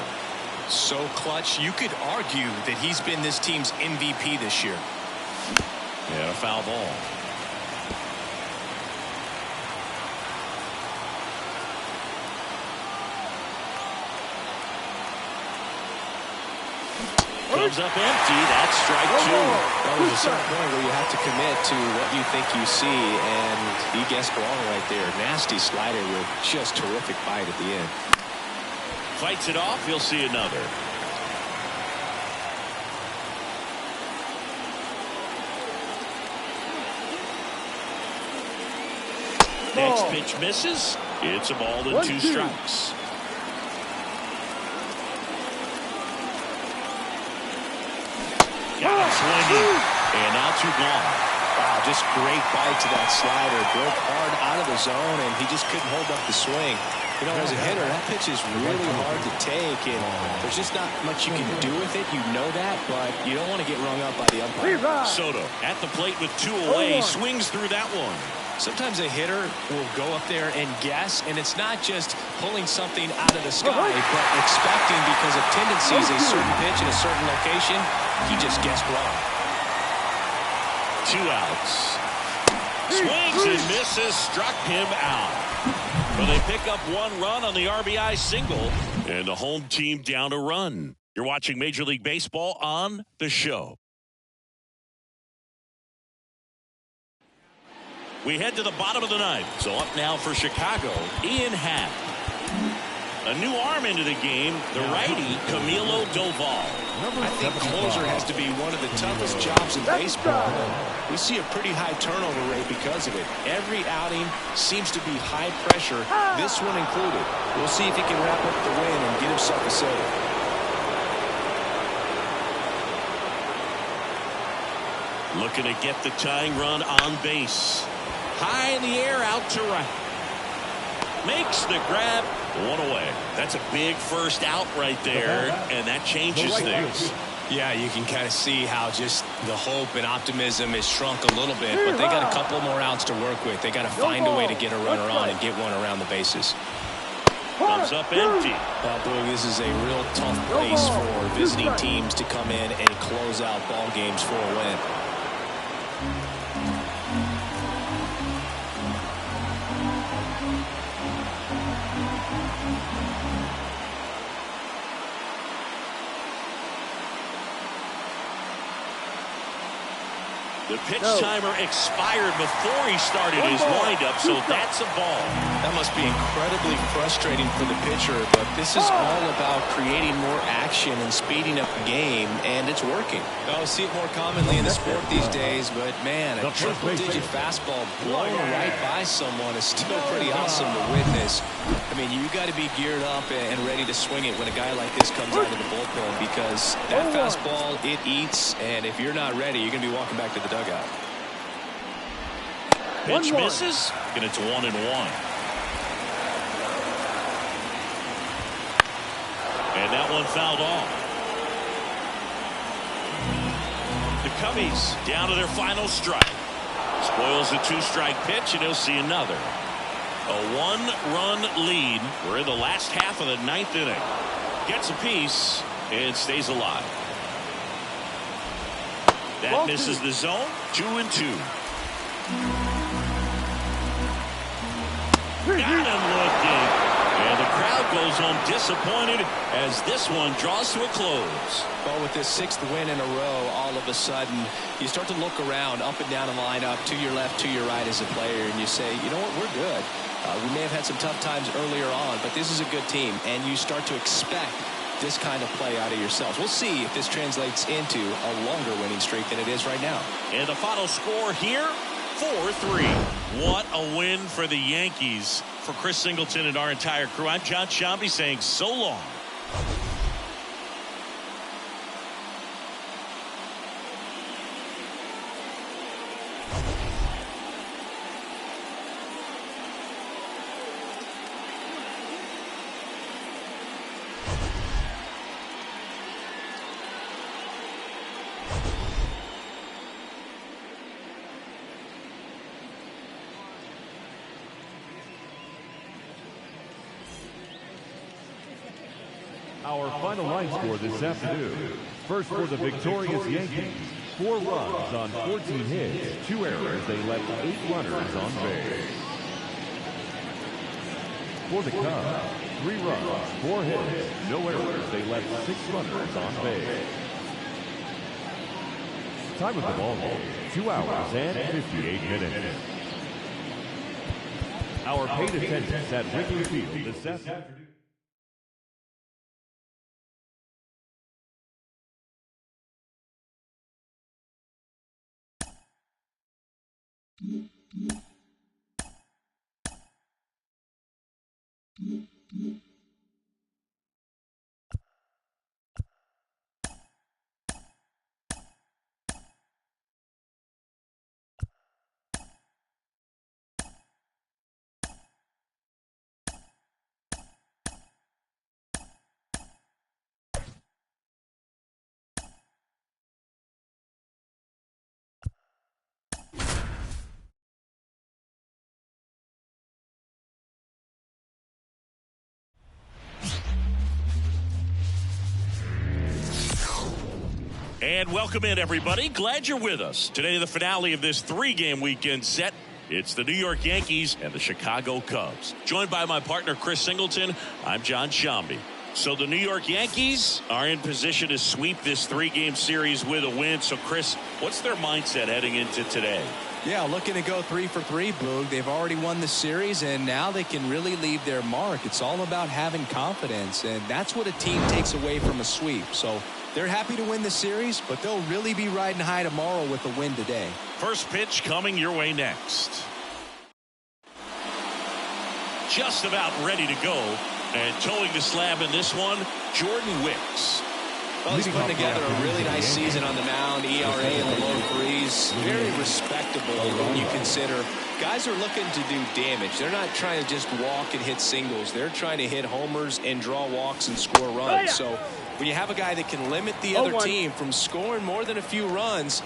So clutch, you could argue that he's been this team's MVP this year. And a foul ball. comes up empty. That's strike two. Well, there's a certain point where you have to commit to what you think you see, and he guessed wrong right there. Nasty slider with just terrific bite at the end. Fights it off. He'll see another. Next pitch misses. It's a ball and 2 strikes. Got him swinging. And now 2 gone. Wow, just great bite to that slider. Broke hard out of the zone, and he just couldn't hold up the swing. You know, as a hitter, that pitch is really hard to take, and there's just not much you can do with it. You know that, but you don't want to get rung up by the umpire. Soto at the plate with 2 away. Swings through that one. Sometimes a hitter will go up there and guess, and it's not just pulling something out of the sky, but expecting because of tendencies a certain pitch in a certain location. He just guessed wrong. 2 outs. Swings and misses. Struck him out. But they pick up 1 run on the RBI single, and the home team down a run. You're watching Major League Baseball on The Show. We head to the bottom of the 9th. So up now for Chicago, Ian Happ. A new arm into the game, the righty, Camilo Doval. I think closer has to be one of the toughest jobs in baseball. We see a pretty high turnover rate because of it. Every outing seems to be high pressure, this one included. We'll see if he can wrap up the win and get himself a save. Looking to get the tying run on base. High in the air, out to right. Makes the grab. 1 away. That's a big first out right there, and that changes things. Yeah, you can kind of see how just the hope and optimism is shrunk a little bit, but they got a couple more outs to work with. They got to find a way to get a runner on and get one around the bases. Comes up empty. Boy, this is a real tough place for visiting teams to come in and close out ball games for a win. The pitch timer expired before he started his windup, so that's a ball. That must be incredibly frustrating for the pitcher, but this is all about creating more action and speeding up the game, and it's working. I'll see it more commonly in the sport these days, but man, a triple-digit fastball blown right by someone is still pretty awesome to witness. I mean, you got to be geared up and ready to swing it when a guy like this comes out of the bullpen, because that fastball, it eats, and if you're not ready, you're going to be walking back to the dugout. Pitch misses, and it's 1-1. And that one fouled off. The Cubbies down to their final strike. Spoils a 2-strike pitch, and he'll see another. A 1-run lead. We're in the last half of the 9th inning. Gets a piece and stays alive. That misses the zone. 2-2. Got him looking. And the crowd goes home disappointed as this one draws to a close. Well, with this 6th win in a row, all of a sudden, you start to look around, up and down the lineup, to your left, to your right as a player, and you say, you know what, we're good. We may have had some tough times earlier on, but this is a good team, and you start to expect this kind of play out of yourselves. We'll see if this translates into a longer winning streak than it is right now. And the final score here, 4-3. What a win for the Yankees. For Chris Singleton and our entire crew, I'm John Shambi saying so long. Our final line score this afternoon. First for the victorious Yankees, 4 runs on 14 hits, 2 errors. They left 8 runners on base. For the Cubs, 3 runs, 4 hits, no errors. They left 6 runners on base. Time of the ball game, 2 hours and 58 minutes. Our paid attendance at Wrigley Field this afternoon. And welcome in, everybody. Glad you're with us. Today, the finale of this 3-game weekend set. It's the New York Yankees and the Chicago Cubs. Joined by my partner, Chris Singleton, I'm John Shambi. So the New York Yankees are in position to sweep this 3-game series with a win. So, Chris, what's their mindset heading into today? Yeah, looking to go 3 for 3, Boog. They've already won the series, and now they can really leave their mark. It's all about having confidence, and that's what a team takes away from a sweep. So they're happy to win the series, but they'll really be riding high tomorrow with a win today. First pitch coming your way next. Just about ready to go, and towing the slab in this one, Jordan Wicks. Well, he's putting together a really nice season on the mound. ERA in the low 3s. Very respectable when you consider guys are looking to do damage. They're not trying to just walk and hit singles. They're trying to hit homers and draw walks and score runs. So when you have a guy that can limit the other team from scoring more than a few runs,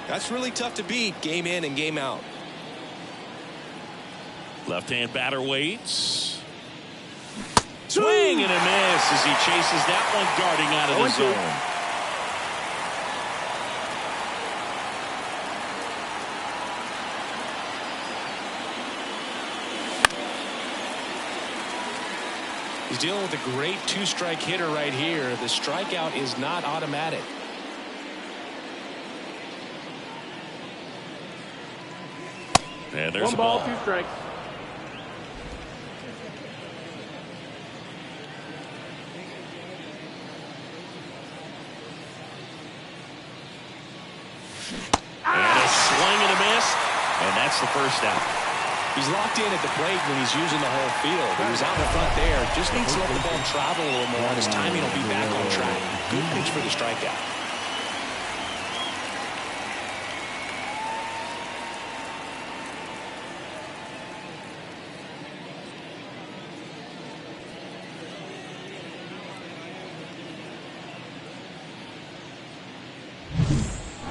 that's really tough to beat game in and game out. Left-hand batter waits. Swing and a miss as he chases that one guarding out of the zone. He's dealing with a great 2-strike hitter right here. The strikeout is not automatic. And there's 1 ball, 2 strikes. And a swing and a miss, and that's the first out. He's locked in at the plate when he's using the whole field. He was out in the front there. Just needs to let the ball travel a little more. His timing will be back on track. Good pitch for the strikeout.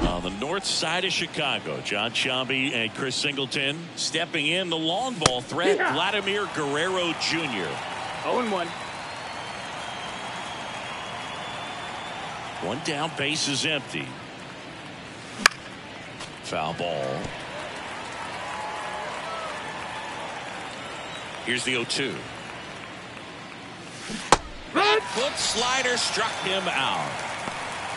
On the north side of Chicago, John Shambi and Chris Singleton stepping in. The long ball threat, Vladimir Guerrero Jr. 0-1. One down, base is empty. Foul ball. Here's the 0-2. That foot slider struck him out.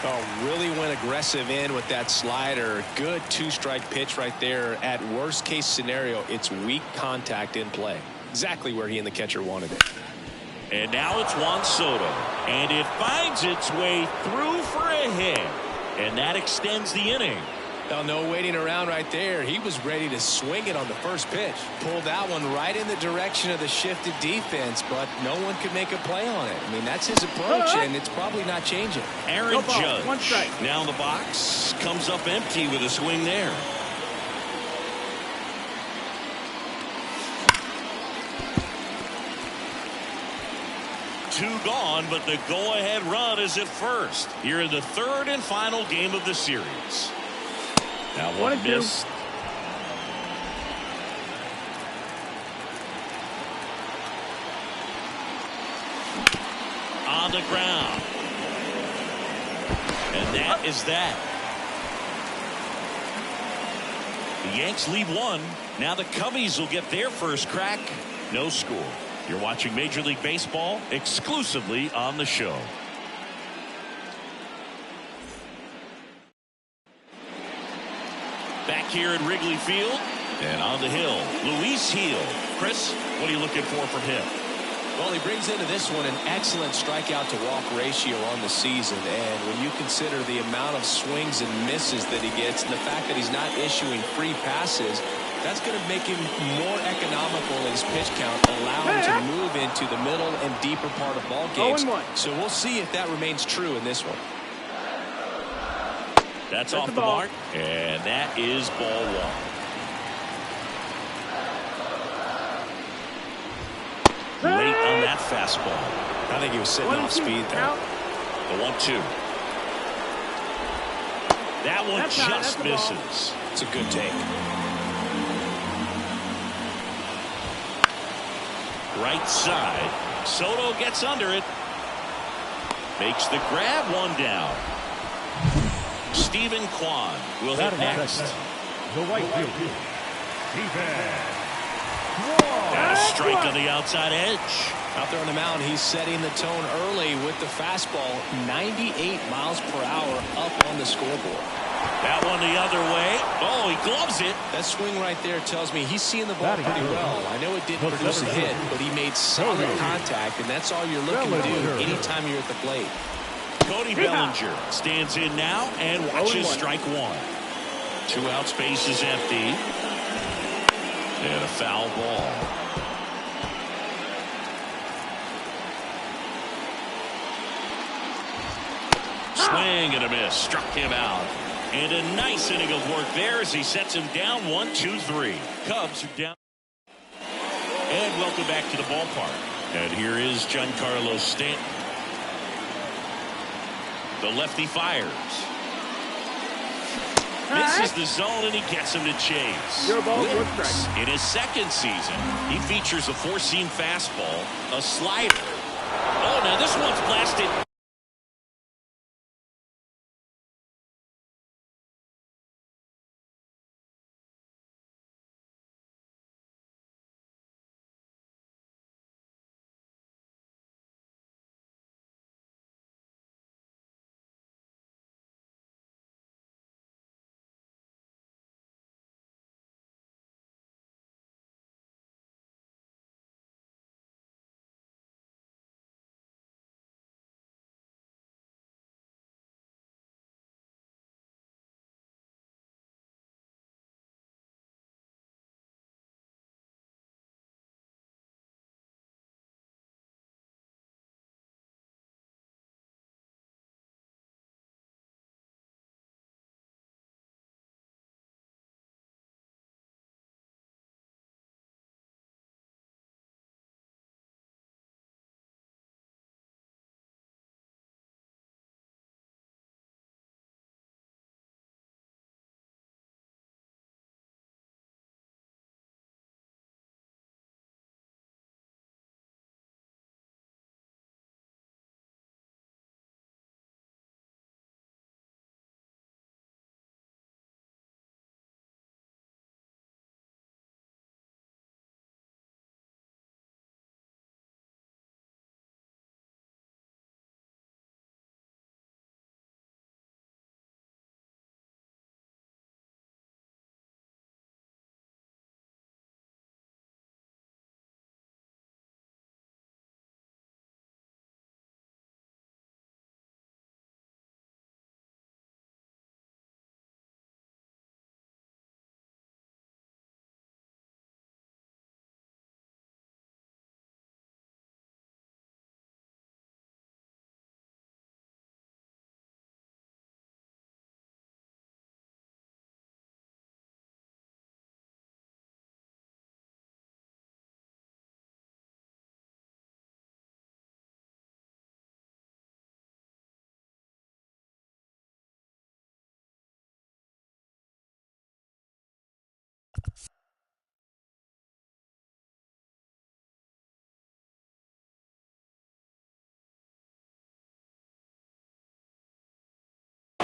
Oh, really went aggressive in with that slider. Good 2-strike pitch right there. At worst case scenario, it's weak contact in play. Exactly where he and the catcher wanted it. And now it's Juan Soto. And it finds its way through for a hit. And that extends the inning. Oh, no waiting around right there. He was ready to swing it on the first pitch. Pulled that one right in the direction of the shifted defense, but no one could make a play on it. I mean, that's his approach, and it's probably not changing. Aaron Judge 1 strike. now in the box. Comes up empty with a swing there. Two gone, but the go-ahead run is at first. Here in the third and final game of the series. Now 1 missed. On the ground. And that is that. The Yanks lead 1. Now the Cubbies will get their first crack. No score. You're watching Major League Baseball exclusively on the show. Back here at Wrigley Field and on the hill, Luis Gil. Chris, what are you looking for from him? Well, he brings into this one an excellent strikeout to walk ratio on the season. And when you consider the amount of swings and misses that he gets and the fact that he's not issuing free passes, that's going to make him more economical in his pitch count, allow him to move into the middle and deeper part of ball games. So we'll see if that remains true in this one. That's off the mark, and that is ball one. Late on that fastball. I think he was sitting off speed there. The 1-2. That one just misses. It's a good take. Right side. Soto gets under it. Makes the grab, one down. Stephen Kwan will hit next. The right field. And a strike on the outside edge. Out there on the mound, he's setting the tone early with the fastball. 98 miles per hour up on the scoreboard. That one the other way. Oh, he gloves it. That swing right there tells me he's seeing the ball pretty well. I know it didn't produce a hit, but he made solid contact, and that's all you're looking to do anytime you're at the plate. Cody Bellinger stands in now and watches strike one. 2 out, space is empty. And a foul ball. Swing and a miss. Struck him out. And a nice inning of work there as he sets him down 1-2-3. Cubs are down. And welcome back to the ballpark. And here is Giancarlo Stanton. The lefty fires. Misses the zone and he gets him to chase. In his second season, he features a four-seam fastball, a slider. Oh, now this one's blasted.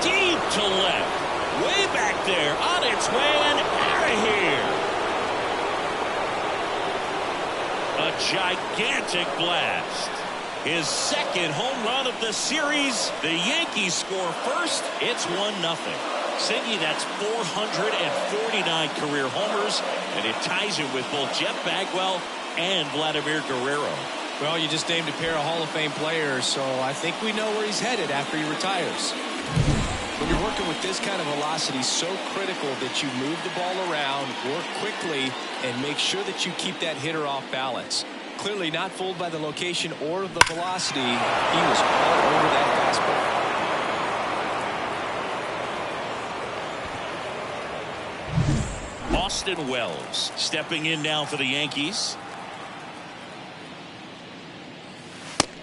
Deep to left. Way back there. On its way and out of here. A gigantic blast. His second home run of the series. The Yankees score first. It's 1-0. Singy, that's 449 career homers, and it ties him with both Jeff Bagwell and Vladimir Guerrero. Well, you just named a pair of Hall of Fame players, so I think we know where he's headed after he retires. When you're working with this kind of velocity, so critical that you move the ball around, work quickly, and make sure that you keep that hitter off balance. Clearly not fooled by the location or the velocity. He was all over that fastball. Austin Wells stepping in now for the Yankees.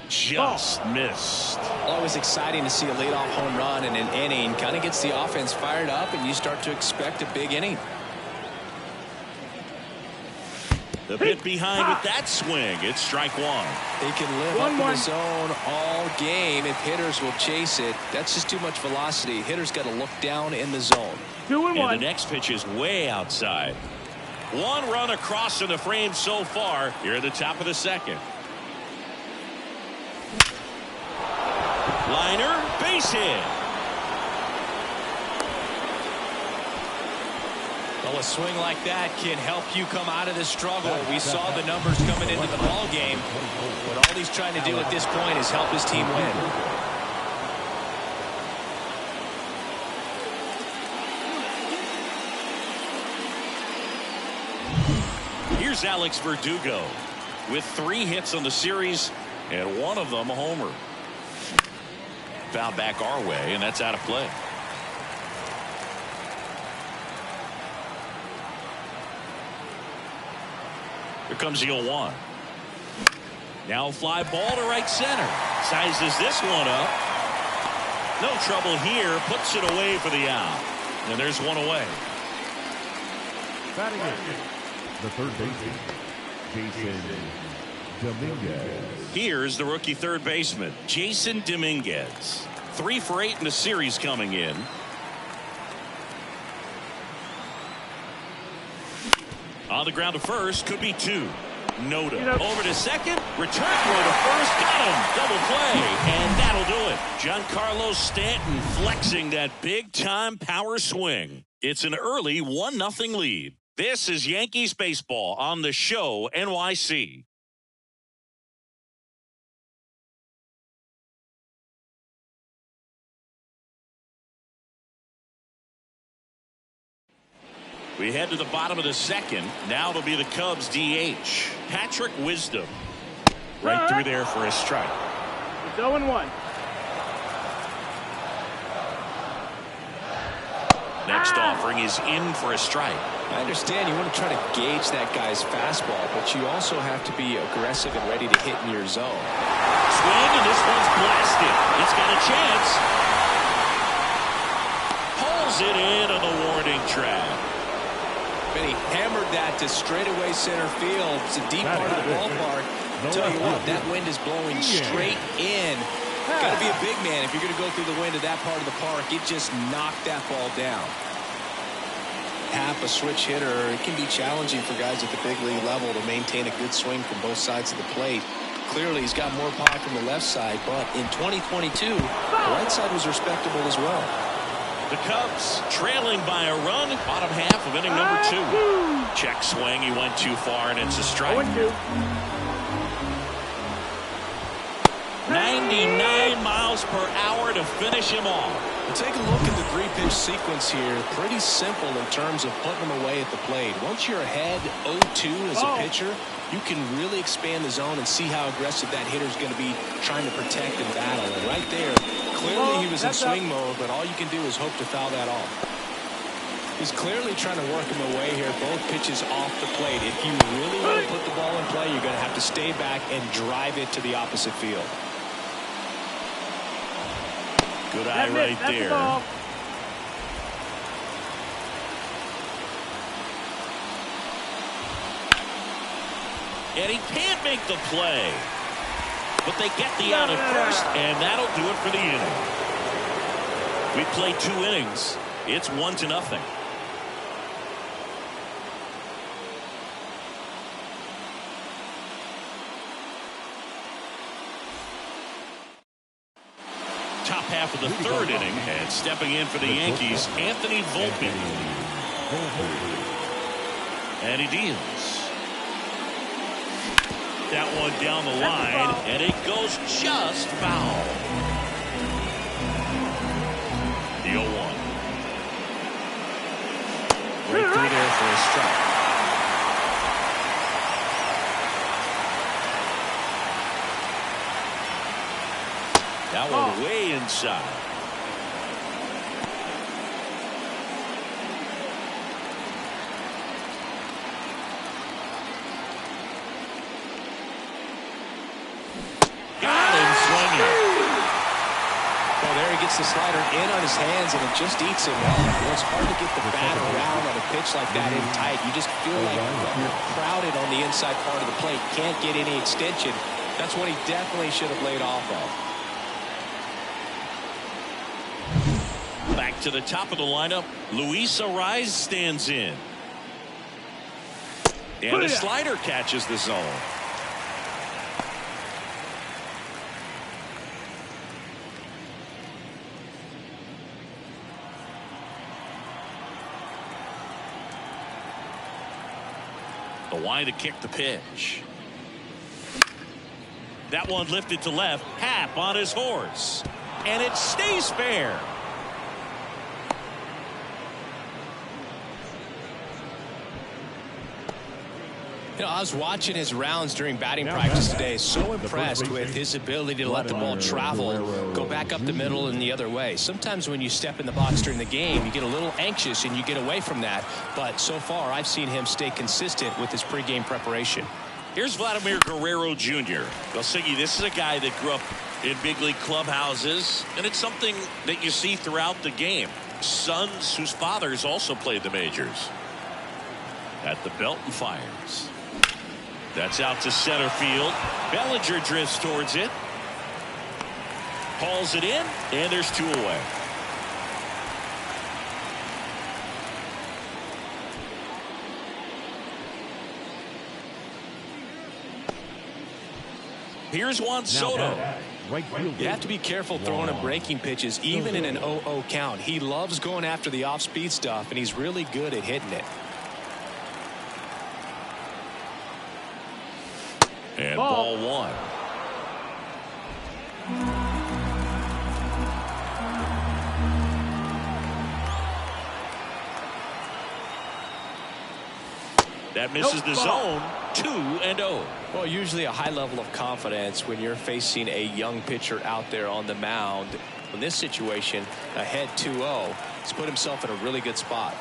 Just missed. Always exciting to see a leadoff home run in an inning. Kind of gets the offense fired up, and you start to expect a big inning. The bit behind with that swing. It's strike one. They can live up in the zone all game if hitters will chase it. That's just too much velocity. Hitters got to look down in the zone. 2-1. And the next pitch is way outside. One run across in the frame so far here at the top of the second. Liner, base hit. Well, a swing like that can help you come out of the struggle. We saw the numbers coming into the ball game, but all he's trying to do at this point is help his team win. Here's Alex Verdugo with 3 hits on the series, and one of them a homer. Foul back our way, and that's out of play. Here comes the 0-1. Now fly ball to right center. Sizes this one up. No trouble here. Puts it away for the out. And there's one away. Batting in, the third baseman, Jason Dominguez. Here's the rookie third baseman, Jason Dominguez. 3 for 8 in the series coming in. On the ground to first, could be 2. Noda over to second, return throw to first, got him, double play, and that'll do it. Giancarlo Stanton flexing that big-time power swing. It's an early 1-0 lead. This is Yankees baseball on the show NYC. We head to the bottom of the second. Now it'll be the Cubs DH, Patrick Wisdom. Right through there for a strike. It's 0-1. Next offering is in for a strike. I understand you want to try to gauge that guy's fastball, but you also have to be aggressive and ready to hit in your zone. Swing, and this one's blasted. It's got a chance. Pulls it in on the warning track. And he hammered that to straightaway center field. It's a deep part of the ballpark. I'll tell you what, that wind is blowing straight in. Got to be a big man if you're going to go through the wind of that part of the park. It just knocked that ball down. Half a switch hitter, it can be challenging for guys at the big league level to maintain a good swing from both sides of the plate. Clearly, he's got more pop from the left side, but in 2022, the right side was respectable as well. The Cubs trailing by a run, bottom half of inning number 2. Check swing, he went too far, and it's a strike. 99 miles per hour to finish him off. Well, take a look at the 3-pitch sequence here. Pretty simple in terms of putting them away at the plate. Once you're ahead 0-2 as a pitcher, you can really expand the zone and see how aggressive that hitter's going to be trying to protect and battle. And right there, clearly he was in swing mode, but all you can do is hope to foul that off. He's clearly trying to work him away here. Both pitches off the plate. If you really want to put the ball in play, you're going to have to stay back and drive it to the opposite field. Good eye right there. And he can't make the play. But they get the out at first, and that'll do it for the inning. We played 2 innings. It's 1-0. Top half half of the third inning. And stepping in for the Yankees, Anthony Volpe. And he deals. That one down the line, and it goes just foul. The 0-1. Right through there for a strike. That one way inside. Gets the slider in on his hands, and it just eats him up. It's hard to get the bat around on a pitch like that in tight. You just feel like you're crowded on the inside part of the plate. Can't get any extension. That's what he definitely should have laid off of. Back to the top of the lineup, Luis Arraez stands in. And a slider catches the zone. The line to kick the pitch. That one lifted to left. Happ on his horse. And it stays fair. You know, I was watching his rounds during batting practice today. So impressed with his ability to let the ball travel, go back up the middle and the other way. Sometimes when you step in the box during the game, you get a little anxious and you get away from that. But so far, I've seen him stay consistent with his pregame preparation. Here's Vladimir Guerrero Jr. Well, Siggy, this is a guy that grew up in big league clubhouses, and it's something that you see throughout the game. Sons whose fathers also played the majors. At the belt and fires. That's out to center field. Bellinger drifts towards it. Hauls it in, and there's two away. Here's Juan Soto. You have to be careful throwing him breaking pitches, even in an 0-0 count. He loves going after the off-speed stuff, and he's really good at hitting it. And ball one. That misses the zone. 2-0. Well, usually a high level of confidence when you're facing a young pitcher out there on the mound. In this situation, ahead 2-0, he's put himself in a really good spot.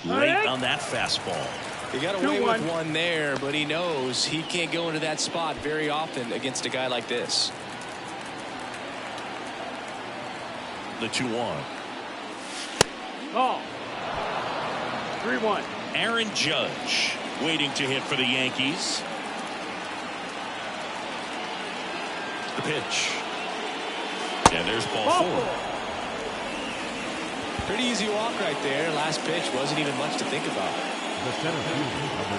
Late on that fastball. He got away with one there, but he knows he can't go into that spot very often against a guy like this. The 2-1. Oh. 3-1. Aaron Judge waiting to hit for the Yankees. The pitch. And there's ball four. Pretty easy walk right there. Last pitch wasn't even much to think about. The center fielder, number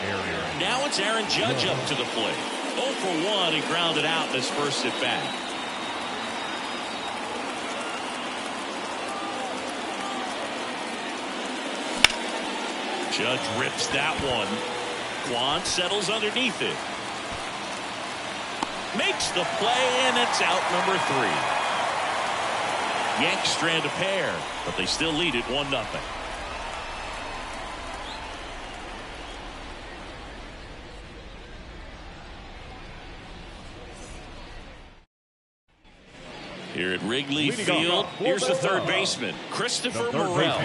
99. Now it's Aaron Judge up to the plate. 0 for 1. He grounded out in his first at bat. Judge rips that one. Kwan settles underneath it. Makes the play, and it's out number 3. Yanks strand a pair, but they still lead it 1-0. Here at Wrigley Field, here's the third baseman, Christopher Morel.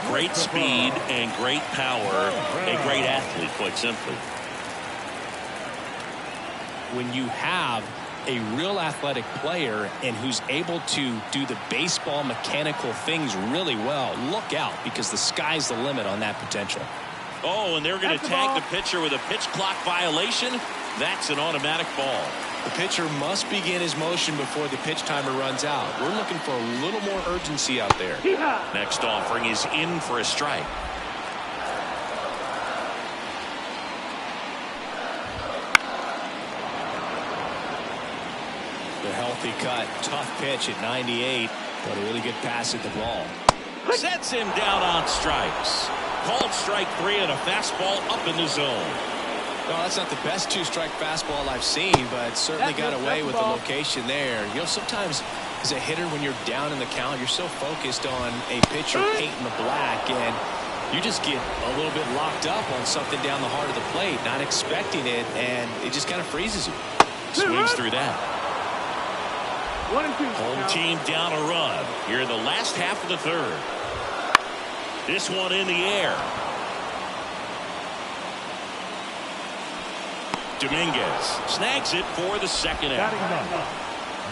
Great speed and great power. A great athlete, quite simply. When you have a real athletic player and who's able to do the baseball mechanical things really well, look out, because the sky's the limit on that potential. Oh, and they're going to tag the pitcher with a pitch clock violation. That's an automatic ball. The pitcher must begin his motion before the pitch timer runs out. We're looking for a little more urgency out there. Next offering is in for a strike. The healthy cut. Tough pitch at 98, but a really good pass at the ball. Sets him down on strikes. Called strike 3 and a fastball up in the zone. Well, that's not the best two-strike fastball I've seen, but certainly got away with the location there. You know, sometimes as a hitter, when you're down in the count, you're so focused on a pitcher painting the black, and you just get a little bit locked up on something down the heart of the plate, not expecting it, and it just kind of freezes you. Swings through that. 1 and 2. Home team down a run here in the last half of the third. This one in the air. Dominguez snags it for the second out.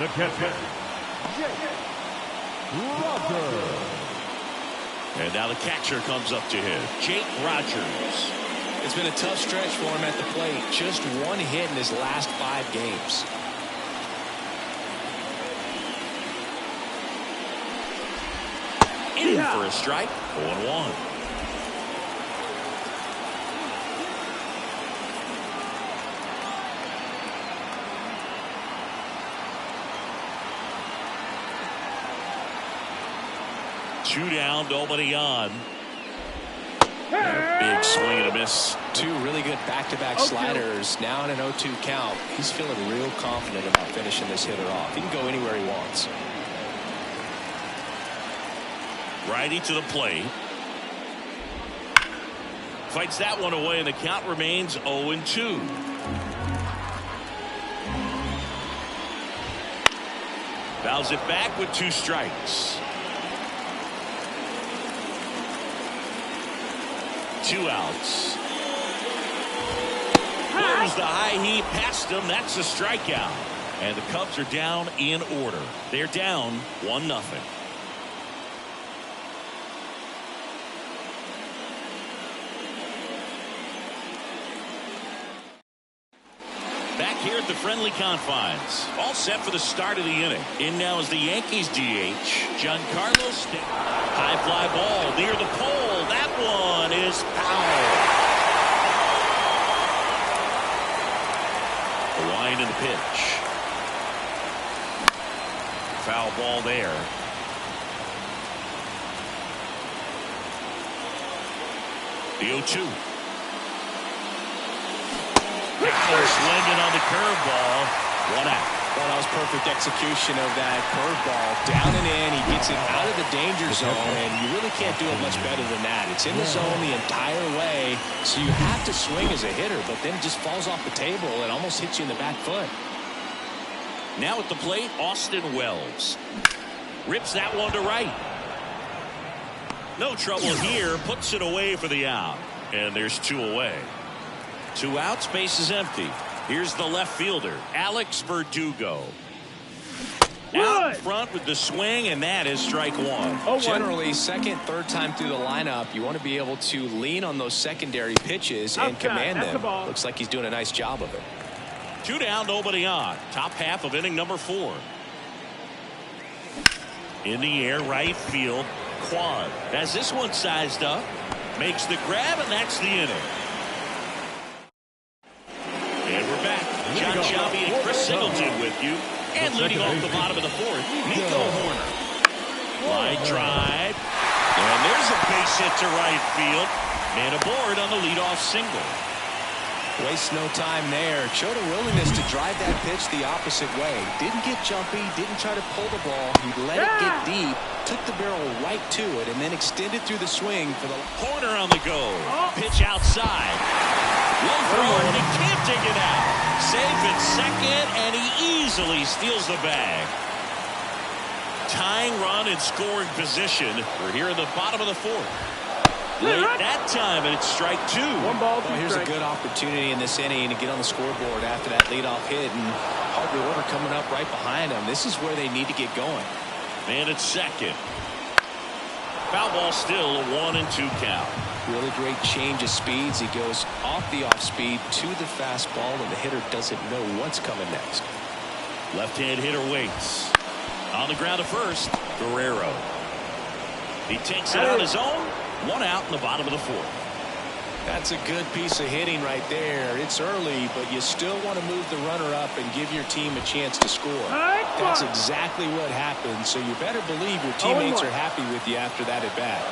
The catcher, Roger. And now the catcher comes up to him, Jake Rogers. It's been a tough stretch for him at the plate. Just 1 hit in his last 5 games. In for a strike, 0-1. Two down, nobody on. Big swing and a miss. 2 really good back-to-back sliders. Now in an 0-2 count. He's feeling real confident about finishing this hitter off. He can go anywhere he wants. Righty to the plate. Fights that one away, and the count remains 0-2. Fouls it back with 2 strikes. 2 outs. Blows the high heat past him. That's a strikeout. And the Cubs are down in order. They're down 1-0. Back here at the friendly confines. All set for the start of the inning. In now is the Yankees DH, Giancarlo Stanton. High fly ball near the pole. That one is foul. The line in the pitch. Foul ball there. The 0-2. Swinging on the curveball. 1 out. Well, that was perfect execution of that curveball. Down and in. He gets it out of the danger zone, and you really can't do it much better than that. It's in the zone the entire way, so you have to swing as a hitter, but then it just falls off the table and almost hits you in the back foot. Now at the plate, Austin Wells. Rips that one to right. No trouble here. Puts it away for the out. And there's 2 away. 2 outs, base is empty. Here's the left fielder, Alex Verdugo. Out in front with the swing, and that is strike 1. Generally, second, third time through the lineup, you want to be able to lean on those secondary pitches and command them. Looks like he's doing a nice job of it. 2 down, nobody on. Top half of inning number 4. In the air, right field, Quan has this one sized up. Makes the grab, and that's the inning. And we're back. John Shelby and Chris Singleton with you. And leading off the bottom of the 4th, Nico Horner. Line drive. And there's a base hit to right field. And aboard on the leadoff single. Waste no time there. Showed a willingness to drive that pitch the opposite way. Didn't get jumpy. Didn't try to pull the ball. He let it get deep. Took the barrel right to it. And then extended through the swing for the Horner on the go. Pitch outside. Low throw, and he can't dig it out. Safe at second, and he easily steals the bag. Tying run in scoring position. We're here in the bottom of the 4th. Late that time, and it's strike 2. 1 ball, 2 Here's strikes. a good opportunity in this inning to get on the scoreboard after that leadoff hit, and Harvey Order coming up right behind him. This is where they need to get going. Man at second. Foul ball still, a 1-2 count. Really great change of speeds. He goes off the off speed to the fastball, and the hitter doesn't know what's coming next. Left-hand hitter waits. On the ground to first, Guerrero. He takes it on his own. 1 out in the bottom of the 4th. That's a good piece of hitting right there. It's early, but you still want to move the runner up and give your team a chance to score. That's exactly what happened, so you better believe your teammates are happy with you after that at bat.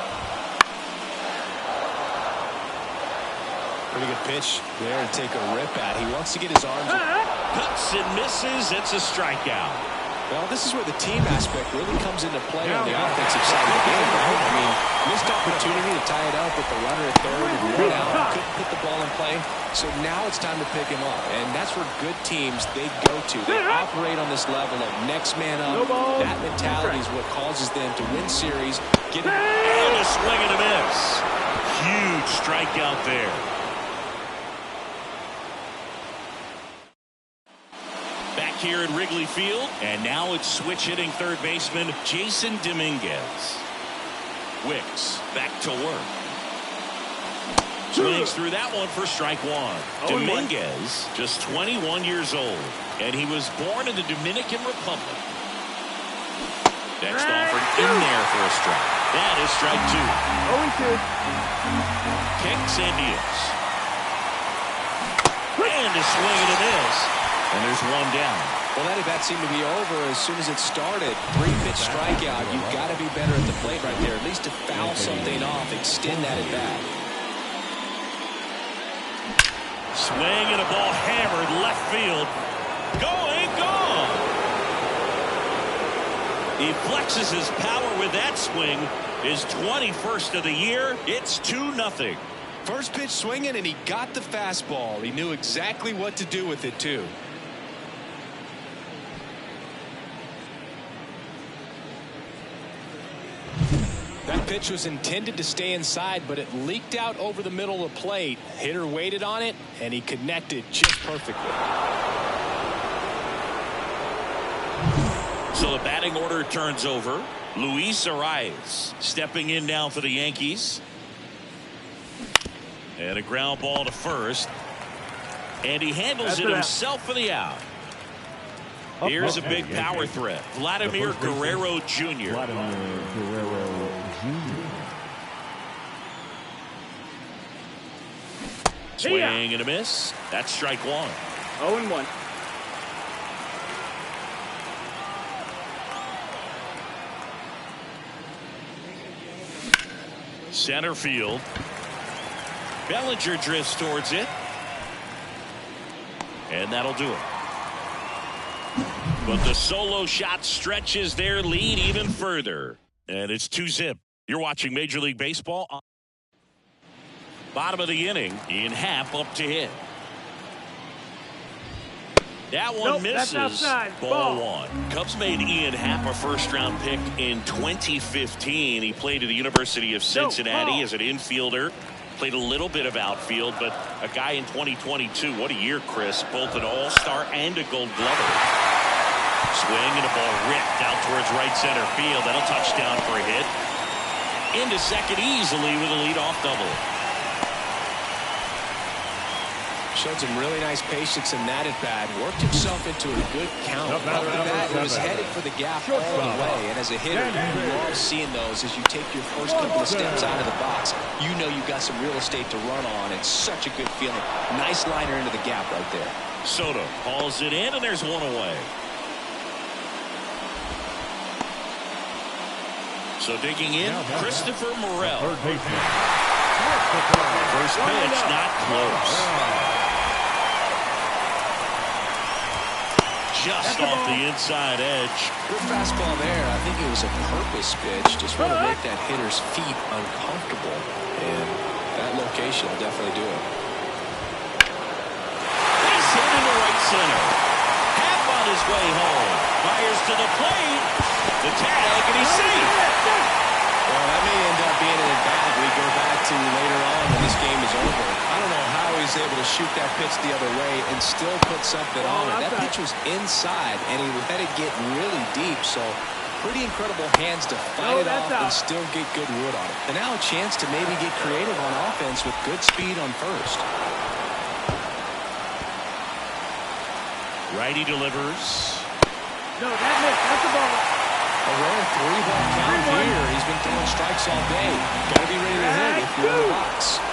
Pretty good pitch there to take a rip at. He wants to get his arms. Cuts and misses. It's a strikeout. Well, this is where the team aspect really comes into play on the offensive side of the game. I mean, missed opportunity to tie it up with the runner at third and run out. Couldn't put the ball in play. So now it's time to pick him up. And that's where good teams, they go to. They operate on this level of next man up. That mentality is what causes them to win series. And a swing and a miss. Huge strikeout there. Here at Wrigley Field, and now it's switch hitting third baseman Jason Dominguez. Wicks back to work. Swings through that one for strike one. Dominguez, just 21 years old, and he was born in the Dominican Republic. Next offered in there for a strike. That is strike two. 0-2. Kicks and deals. And a swing and a miss. And there's one down. Well, that at-bat seemed to be over as soon as it started. 3-pitch strikeout. You've got to be better at the plate right there. At least to foul something off, extend that at-bat. Swing and a ball hammered left field. Going, gone. He flexes his power with that swing. His 21st of the year. It's 2-0. First pitch swinging, and he got the fastball. He knew exactly what to do with it, too. That pitch was intended to stay inside, but it leaked out over the middle of the plate. Hitter waited on it, and he connected just perfectly. So the batting order turns over. Luis Arias stepping in now for the Yankees. And a ground ball to first. And he handles it himself for the out. Here's a big power threat. Vladimir Guerrero Jr. Swing and a miss. That's strike one. 0-1. Center field. Bellinger drifts towards it. And that'll do it. But the solo shot stretches their lead even further. And it's 2-0. You're watching Major League Baseball. Bottom of the inning. Ian Happ up to hit. That one misses. Ball one. Cubs made Ian Happ a first-round pick in 2015. He played at the University of Cincinnati as an infielder. Played a little bit of outfield, but a guy in 2022. What a year, Chris. Both an all-star and a gold glover. Swing and a ball ripped out towards right center field. That'll touchdown for a hit. Into second easily with a leadoff double. Showed some really nice patience in that at bat. Worked himself into a good count. Off the bat, he was headed for the gap all the way. And as a hitter, you love seeing those as you take your first couple of steps out of the box. You know you've got some real estate to run on. It's such a good feeling. Nice liner into the gap right there. Soto hauls it in, and there's one away. So digging in, Christopher Morel. First pitch, not close. Just off the inside edge. Good fastball there. I think it was a purpose pitch. Just want to make that hitter's feet uncomfortable. And that location will definitely do it. He's hitting to right center. Half on his way home. Fires to the plate. The tag, and he's safe. Well, that may end up being an at-bat we go back to later on when this game is over. I don't know how he's able to shoot that pitch the other way and still put something on it. That pitch was inside, and he let it get really deep, so pretty incredible hands to fight it off and still get good wood on it. And now a chance to maybe get creative on offense with good speed on first. Righty delivers. No, that missed. That's the ball. A rare 3-ball count here. He's been throwing strikes all day. Got to be ready to hit if you're in the box.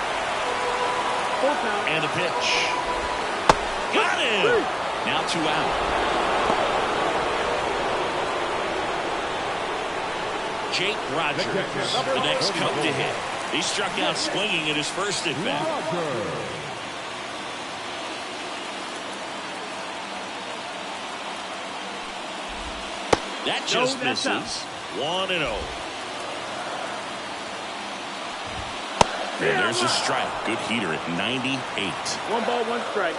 Full count. And a pitch. Got him. Now 2 out. Jake Rogers, the next come to hit. He struck out swinging in his first at bat. That just misses. 1-0. And there's a strike. Good heater at 98. 1 ball, 1 strike.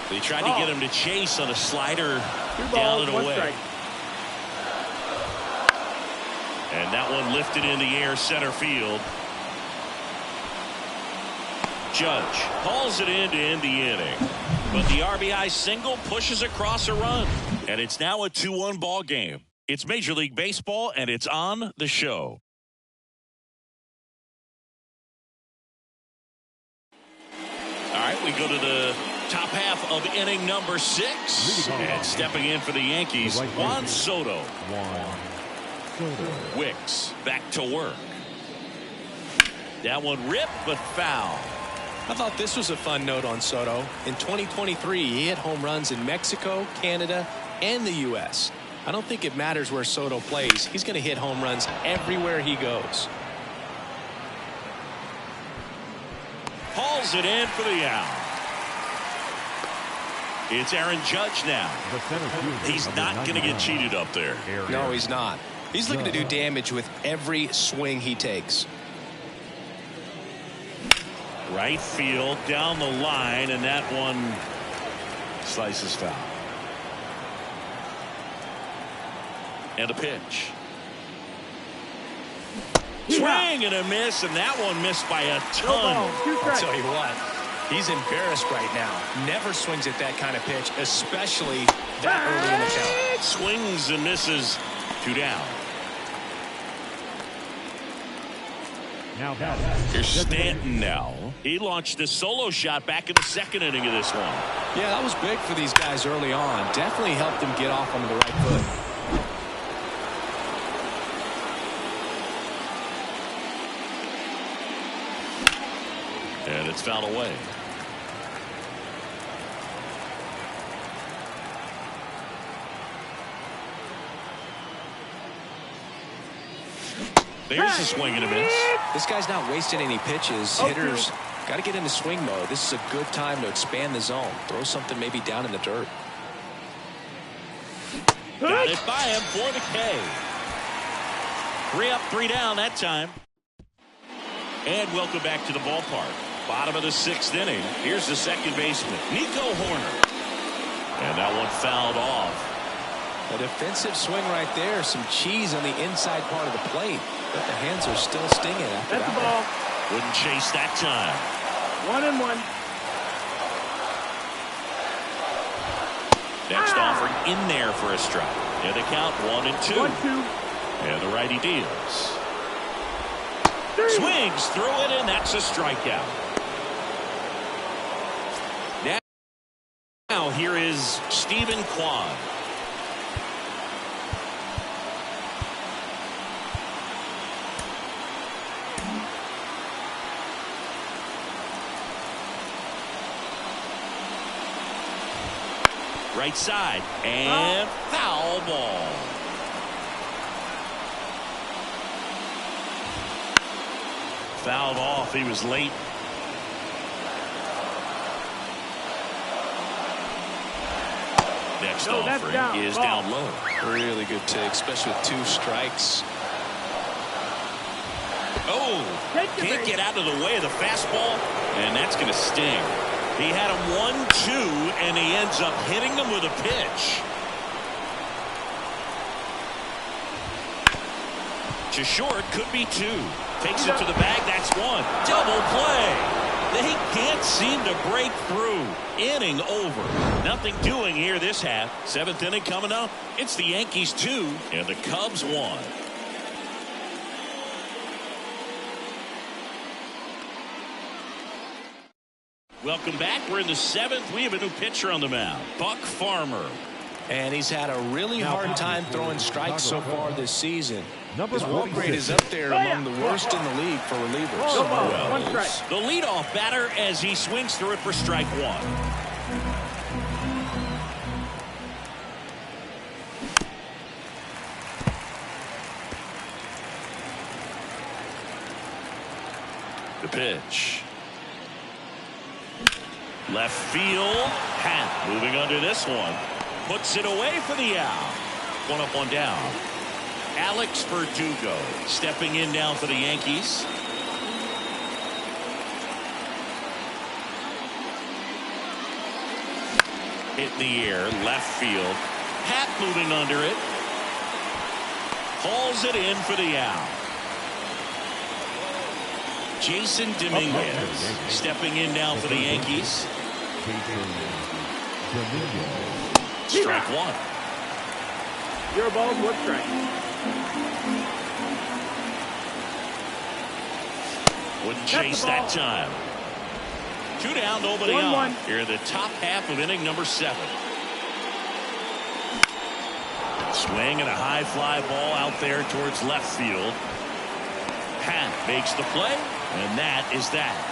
They tried to get him to chase on a slider 2 balls, down and 1 away. strike. And that one lifted in the air center field. Judge hauls it in to end the inning. But the RBI single pushes across a run. And it's now a 2-1 ball game. It's Major League Baseball, and it's on the show. All right, we go to the top half of inning number 6. And stepping in for the Yankees, Juan Soto. Wicks back to work. That one ripped, but foul. I thought this was a fun note on Soto. In 2023, he hit home runs in Mexico, Canada, and the U.S. I don't think it matters where Soto plays. He's going to hit home runs everywhere he goes. Hauls it in for the out. It's Aaron Judge now. He's not going to get cheated up there. No, he's not. He's looking to do damage with every swing he takes. Right field down the line, and that one slices foul. And a pitch. Swing and a miss, and that one missed by a ton. I'll tell you what, he's embarrassed right now. Never swings at that kind of pitch, especially that early in the count. Swings and misses. 2 down. Here's Stanton now. He launched a solo shot back in the 2nd inning of this one. Yeah, that was big for these guys early on. Definitely helped them get off on the right foot. And it's fouled away. There's a swing and a miss. This guy's not wasting any pitches. Hitters got to get into swing mode. This is a good time to expand the zone. Throw something maybe down in the dirt. Got it by him for the K. 3 up, 3 down that time. And welcome back to the ballpark. Bottom of the 6th inning. Here's the second baseman, Nico Horner. And that one fouled off. A defensive swing right there. Some cheese on the inside part of the plate. But the hands are still stinging after That's that the ball. Wouldn't chase that time. 1-1. Next offering in there for a strike. And the count 1-2. 1-2. And the righty deals. Swings through it, and that's a strikeout. Now here is Stephen Kwan. Right side, and foul ball. Fouled off. He was late. Next offering is down low. Really good take, especially with 2 strikes. Oh, can't get out of the way of the fastball, and that's going to sting. He had him 1-2, and he ends up hitting him with a pitch. To short, could be 2. Takes it to the bag, that's 1. Double play. They can't seem to break through. Inning over. Nothing doing here this half. 7th inning coming up. It's the Yankees 2 and the Cubs 1. Welcome back. We're in the 7th. We have a new pitcher on the mound, Buck Farmer. And he's had a really hard time throwing strikes so far this season. His walk rate is 46. up there among the worst in the league for relievers. One ball, one strike. The leadoff batter as he swings through it for strike one. The pitch. Left field. Hat moving under this one. Puts it away for the out. One up, one down. Alex Verdugo stepping in now for the Yankees. Hit in the air, left field. Hat moving under it. Hauls it in for the out. Jason Dominguez stepping in now for the Yankees. Strike one. 0 balls, 1 strike. Wouldn't chase that time. 2 down, nobody 1-1. on. Here in the top half of inning number 7. Swing and a high fly ball out there towards left field. Pat makes the play, and that is that.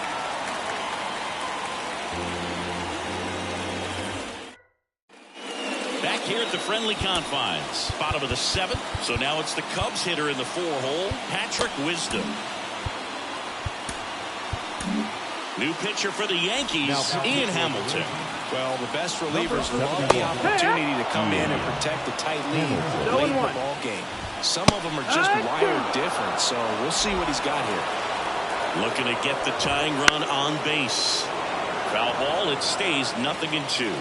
Back here at the friendly confines, bottom of the 7th. So now it's the Cubs hitter in the 4-hole, Patrick Wisdom. New pitcher for the Yankees, Ian Hamilton. Well, the best relievers love the opportunity to come in and protect the tight lead late in the ball game. Some of them are just wired different, so we'll see what he's got here. Looking to get the tying run on base. Foul ball, it stays 0-2.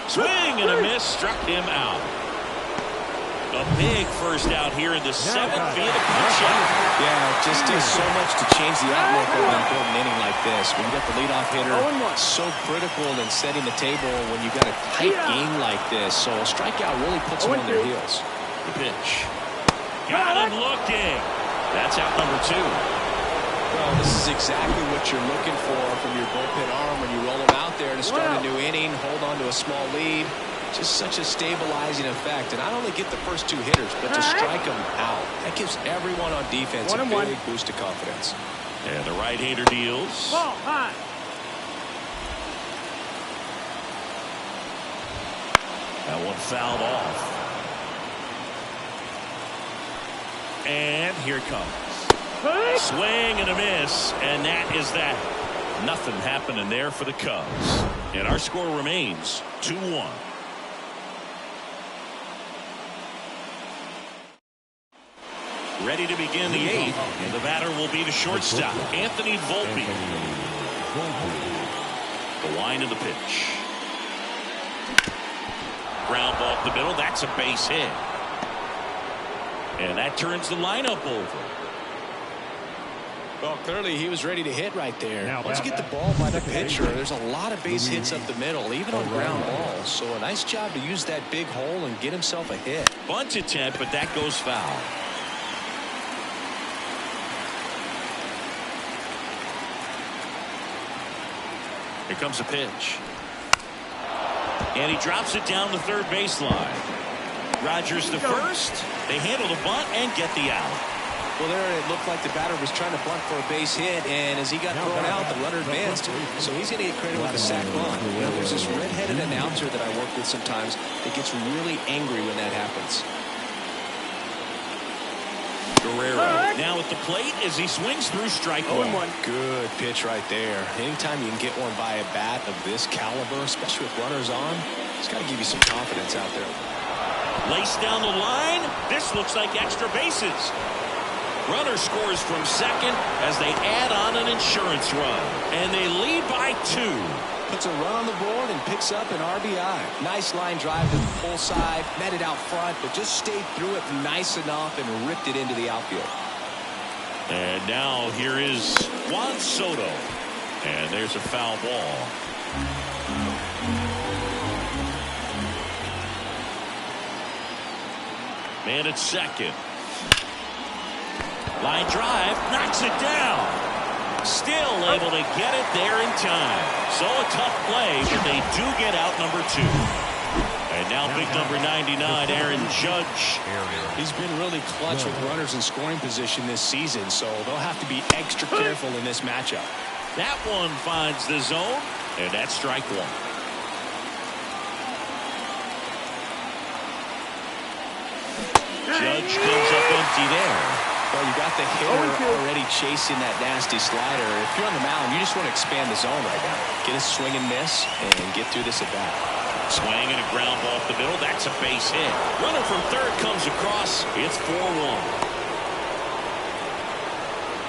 Swing and a miss, struck him out. A big first out here in the 7th via the punch out. Yeah, it just does so much to change the outlook of an important inning like this. When you got the leadoff hitter, so critical in setting the table when you got a tight game like this. So a strikeout really puts them on their heels. The pitch. Got him looking. That's out number 2. Well, this is exactly what you're looking for from your bullpen arm when you roll them out there to start a new inning, hold on to a small lead. Just such a stabilizing effect. And not only get the first 2 hitters, but to strike them out. That gives everyone on defense a big boost of confidence. And the right-hander deals. Ball high. That one fouled off. And here it comes. Swing and a miss, and that is that. Nothing happening there for the Cubs. And our score remains 2-1. Ready to begin the 8th, and the batter will be the shortstop, Anthony Volpe. The line of the pitch. Ground ball up the middle, that's a base hit. And that turns the lineup over. Well, clearly he was ready to hit right there. Once you get the ball by the pitcher, there's a lot of base hits up the middle, even on ground balls. So a nice job to use that big hole and get himself a hit. Bunt attempt, but that goes foul. Here comes a pitch. And he drops it down the third baseline. Rogers the first. They handle the bunt and get the out. Well, there it looked like the batter was trying to bunt for a base hit, and as he got thrown out, the runner advanced. So he's going to get credit with the sac bunt. You know, there's this red-headed announcer that I work with sometimes that gets really angry when that happens. Guerrero now at the plate as he swings through strike one. Good pitch right there. Anytime you can get one by a bat of this caliber, especially with runners on, it's got to give you some confidence out there. Laced down the line. This looks like extra bases. Runner scores from second as they add on an insurance run. And they lead by 2. Puts a run on the board and picks up an RBI. Nice line drive to the full side, met it out front, but just stayed through it nice enough and ripped it into the outfield. And now here is Juan Soto. And there's a foul ball. Man at second. Line drive, knocks it down. Still able to get it there in time. So a tough play, but they do get out number 2. And now big number 99, Aaron Judge. He's been really clutch with runners in scoring position this season, so they'll have to be extra careful in this matchup. That one finds the zone, and that's strike 1. Judge comes up empty there. Well, you got the hitter already chasing that nasty slider. If you're on the mound, you just want to expand the zone right now. Get a swing and miss and get through this at bat. Swing and a ground ball up the middle. That's a base hit. Runner from third comes across. It's 4-1.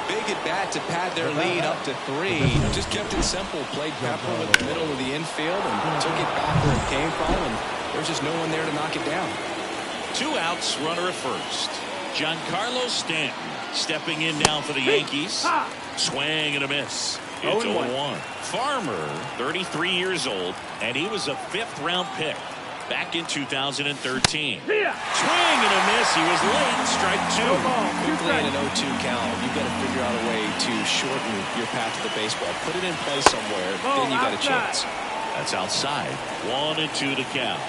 Big at bat to pad their lead up to 3. Just kept it simple. Played Pepper with the middle of the infield and took it back where it came from. And there's just no one there to knock it down. 2 outs, runner at first. Giancarlo Stanton stepping in now for the Yankees. Swing and a miss. It's 0-1. Farmer, 33 years old, and he was a 5th-round pick back in 2013. Swing and a miss. He was late. Strike 2. Quickly in an 0-2 count, you've got to figure out a way to shorten your path to the baseball. Put it in play somewhere, then you got a chance. That's outside. 1-2 to count.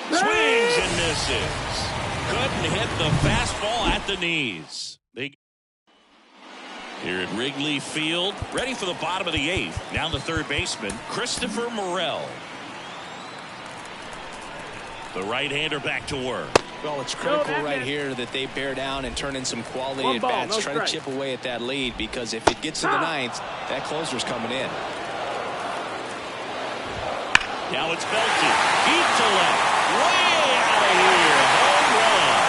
Swings and misses. Couldn't hit the fastball at the knees. Here at Wrigley Field, ready for the bottom of the 8th. Now the third baseman, Christopher Morel. The right-hander back to work. Well, it's critical right here that they bear down and turn in some quality at-bats. Try to chip away at that lead, because if it gets to the 9th, that closer's coming in. Now it's belted. Deep to left. Way out of here. Home run.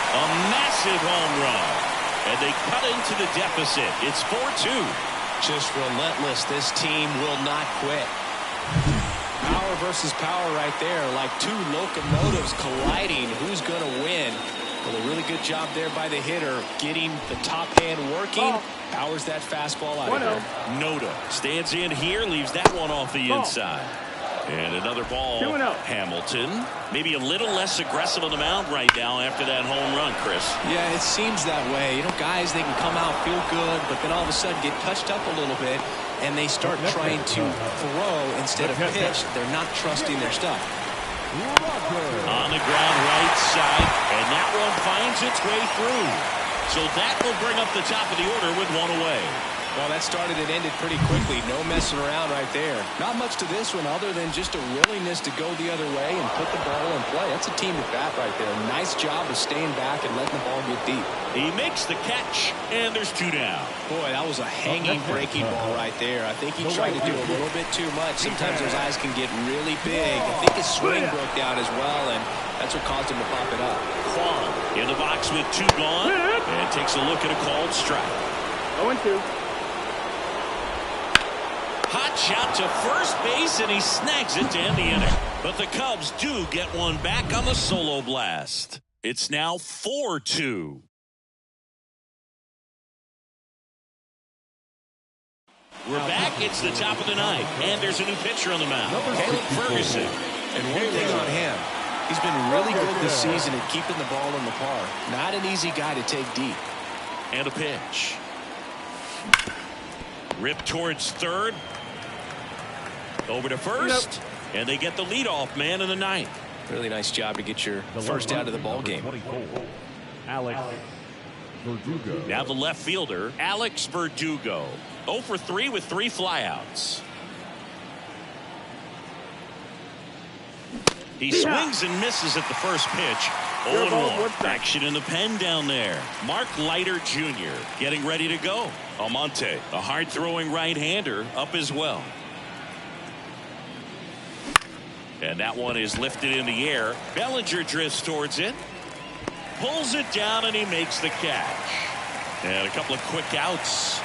A massive home run. And they cut into the deficit. It's 4-2. Just relentless. This team will not quit. Power versus power right there. Like 2 locomotives colliding. Who's going to win? Well, a really good job there by the hitter, getting the top hand working. Powers that fastball out of there. MODO stands in here, leaves that one off the inside. And another ball. Hamilton, maybe a little less aggressive on the mound right now after that home run, Chris. Yeah, it seems that way. You know, guys, they can come out, feel good, but then all of a sudden get touched up a little bit, and they start trying to throw instead of pitch. They're not trusting their stuff. On the ground right side, and that one finds its way through. So that will bring up the top of the order with 1 away. Well, that started and ended pretty quickly. No messing around right there. Not much to this one other than just a willingness to go the other way and put the ball in play. That's a team at bat right there. Nice job of staying back and letting the ball get deep. He makes the catch, and there's 2 down. Boy, that was a hanging breaking ball right there. I think he tried to do a little bit too much. Sometimes those eyes can get really big. I think his swing broke down as well, and that's what caused him to pop it up. Kwan in the box with 2 gone, and takes a look at a called strike. 0-2. Hot shot to first base, and he snags it to end the inning. But the Cubs do get one back on the solo blast. It's now 4-2. We're back. It's the top of the 9th, and there's a new pitcher on the mound, Caleb Ferguson. And one thing on him, he's been really good this season at keeping the ball in the park. Not an easy guy to take deep. And a pitch. Ripped towards third. Over to first. And they get the leadoff man in the 9th. Really nice job to get your first out of the ball game. Alex Verdugo. Now the left fielder, Alex Verdugo. 0 for 3 with 3 flyouts. He swings and misses at the first pitch. 0-1. Action in the pen down there. Mark Leiter Jr. getting ready to go. Almonte, a hard-throwing right-hander, up as well. And that one is lifted in the air. Bellinger drifts towards it. Pulls it down, and he makes the catch. And a couple of quick outs.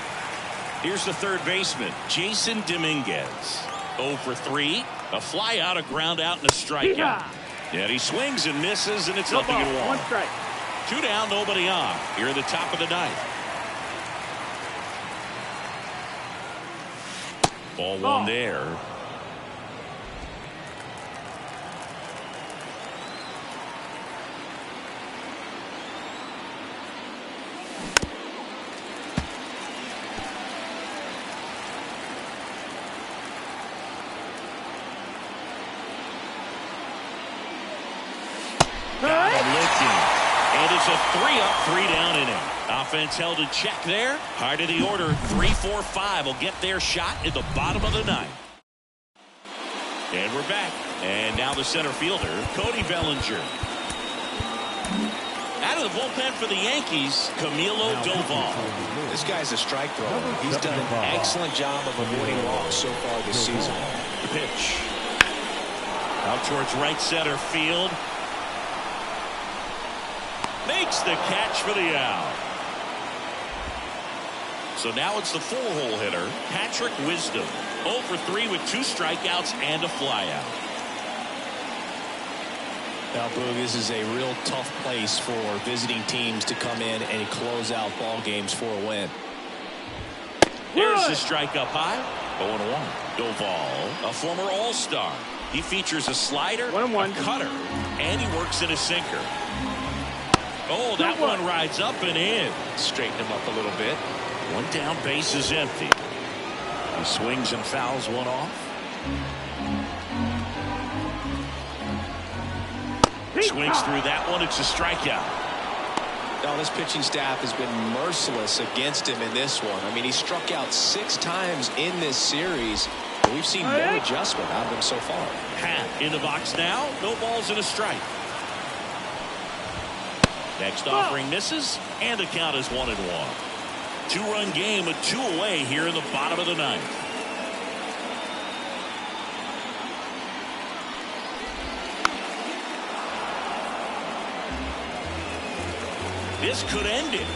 Here's the third baseman, Jason Dominguez. 0 for 3. A fly out, a ground out, and a strikeout. And he swings and misses, and it's nothing at all. 1 strike. 2 down, nobody on. Here at the top of the 9th. Ball 1 there. It's a 3-up, 3-down inning. Offense held in check there. Heart of the order, 3-4-5 will get their shot in the bottom of the ninth. And we're back. And now the center fielder, Cody Bellinger. Out of the bullpen for the Yankees, Camilo Doval. This guy's a strike thrower. He's done an excellent job of avoiding walks so far this season. The pitch. Out towards right center field. Makes the catch for the out. So now it's the 4-hole hitter, Patrick Wisdom. 0 for 3 with 2 strikeouts and a flyout. Now, Boog, this is a real tough place for visiting teams to come in and close out ball games for a win. There's the strike up high. 0-1. Doval, a former All-Star. He features a slider, a cutter, and he works in a sinker. Oh, that one rides up and in. Straighten him up a little bit. One down, base is empty. He swings and fouls one off. Swings through that one. It's a strikeout. Now, this pitching staff has been merciless against him in this one. I mean, he struck out 6 times in this series. But we've seen no adjustment out of him so far. Hat in the box now. No balls and a strike. Next offering misses, and the count is 1-1. 2-run game with 2 away here in the bottom of the ninth. This could end it.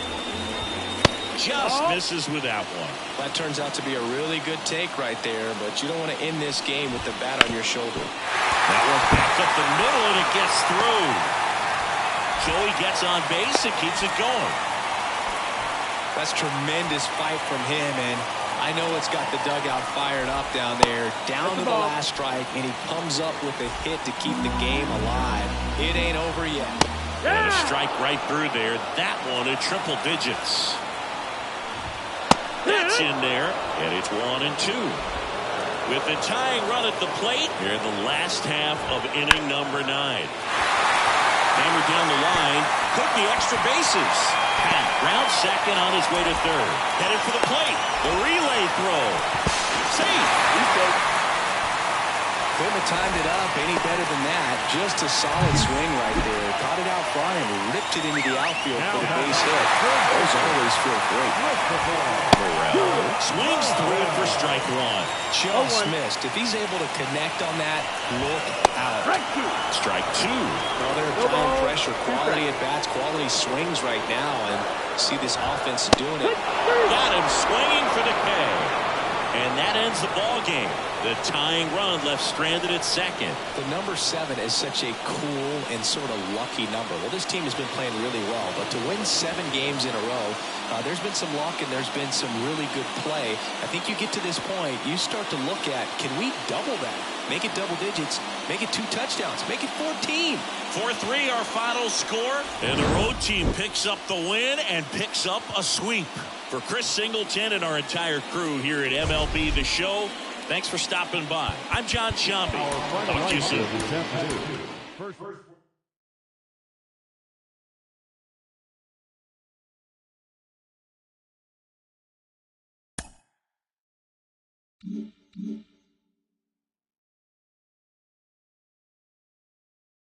Just misses with that one. That turns out to be a really good take right there, but you don't want to end this game with the bat on your shoulder. That one back up the middle, and it gets through. Joey gets on base and keeps it going. That's tremendous fight from him, and I know it's got the dugout fired up down there. Down to the last strike, and he comes up with a hit to keep the game alive. It ain't over yet. And a strike right through there. That one in triple digits. That's in there, and it's 1-2. With the tying run at the plate, here in the last half of inning number 9. Hammered down the line, could be extra bases. Pat round second on his way to third. Headed for the plate. The relay throw. Safe. Couldn't have timed it up any better than that. Just a solid swing right there. Caught it out front and ripped it into the outfield for the base hit. Those always feel great. Morel swings through it for strike 1. Just missed. If he's able to connect on that, look out. Strike 2. Well, they're applying pressure. Quality at bats, quality swings right now, and see this offense doing it. Got him swinging for the K. And that ends the ball game. The tying run left stranded at second. The number 7 is such a cool and sort of lucky number. Well, this team has been playing really well, but to win 7 games in a row, there's been some luck and there's been some really good play. I think you get to this point, you start to look at, can we double that? Make it double digits, make it 2 touchdowns, make it 14. 4-3 our final score, and the road team picks up the win and picks up a sweep. For Chris Singleton and our entire crew here at MLB The Show, thanks for stopping by. I'm John Shambi. Talk to you soon. First.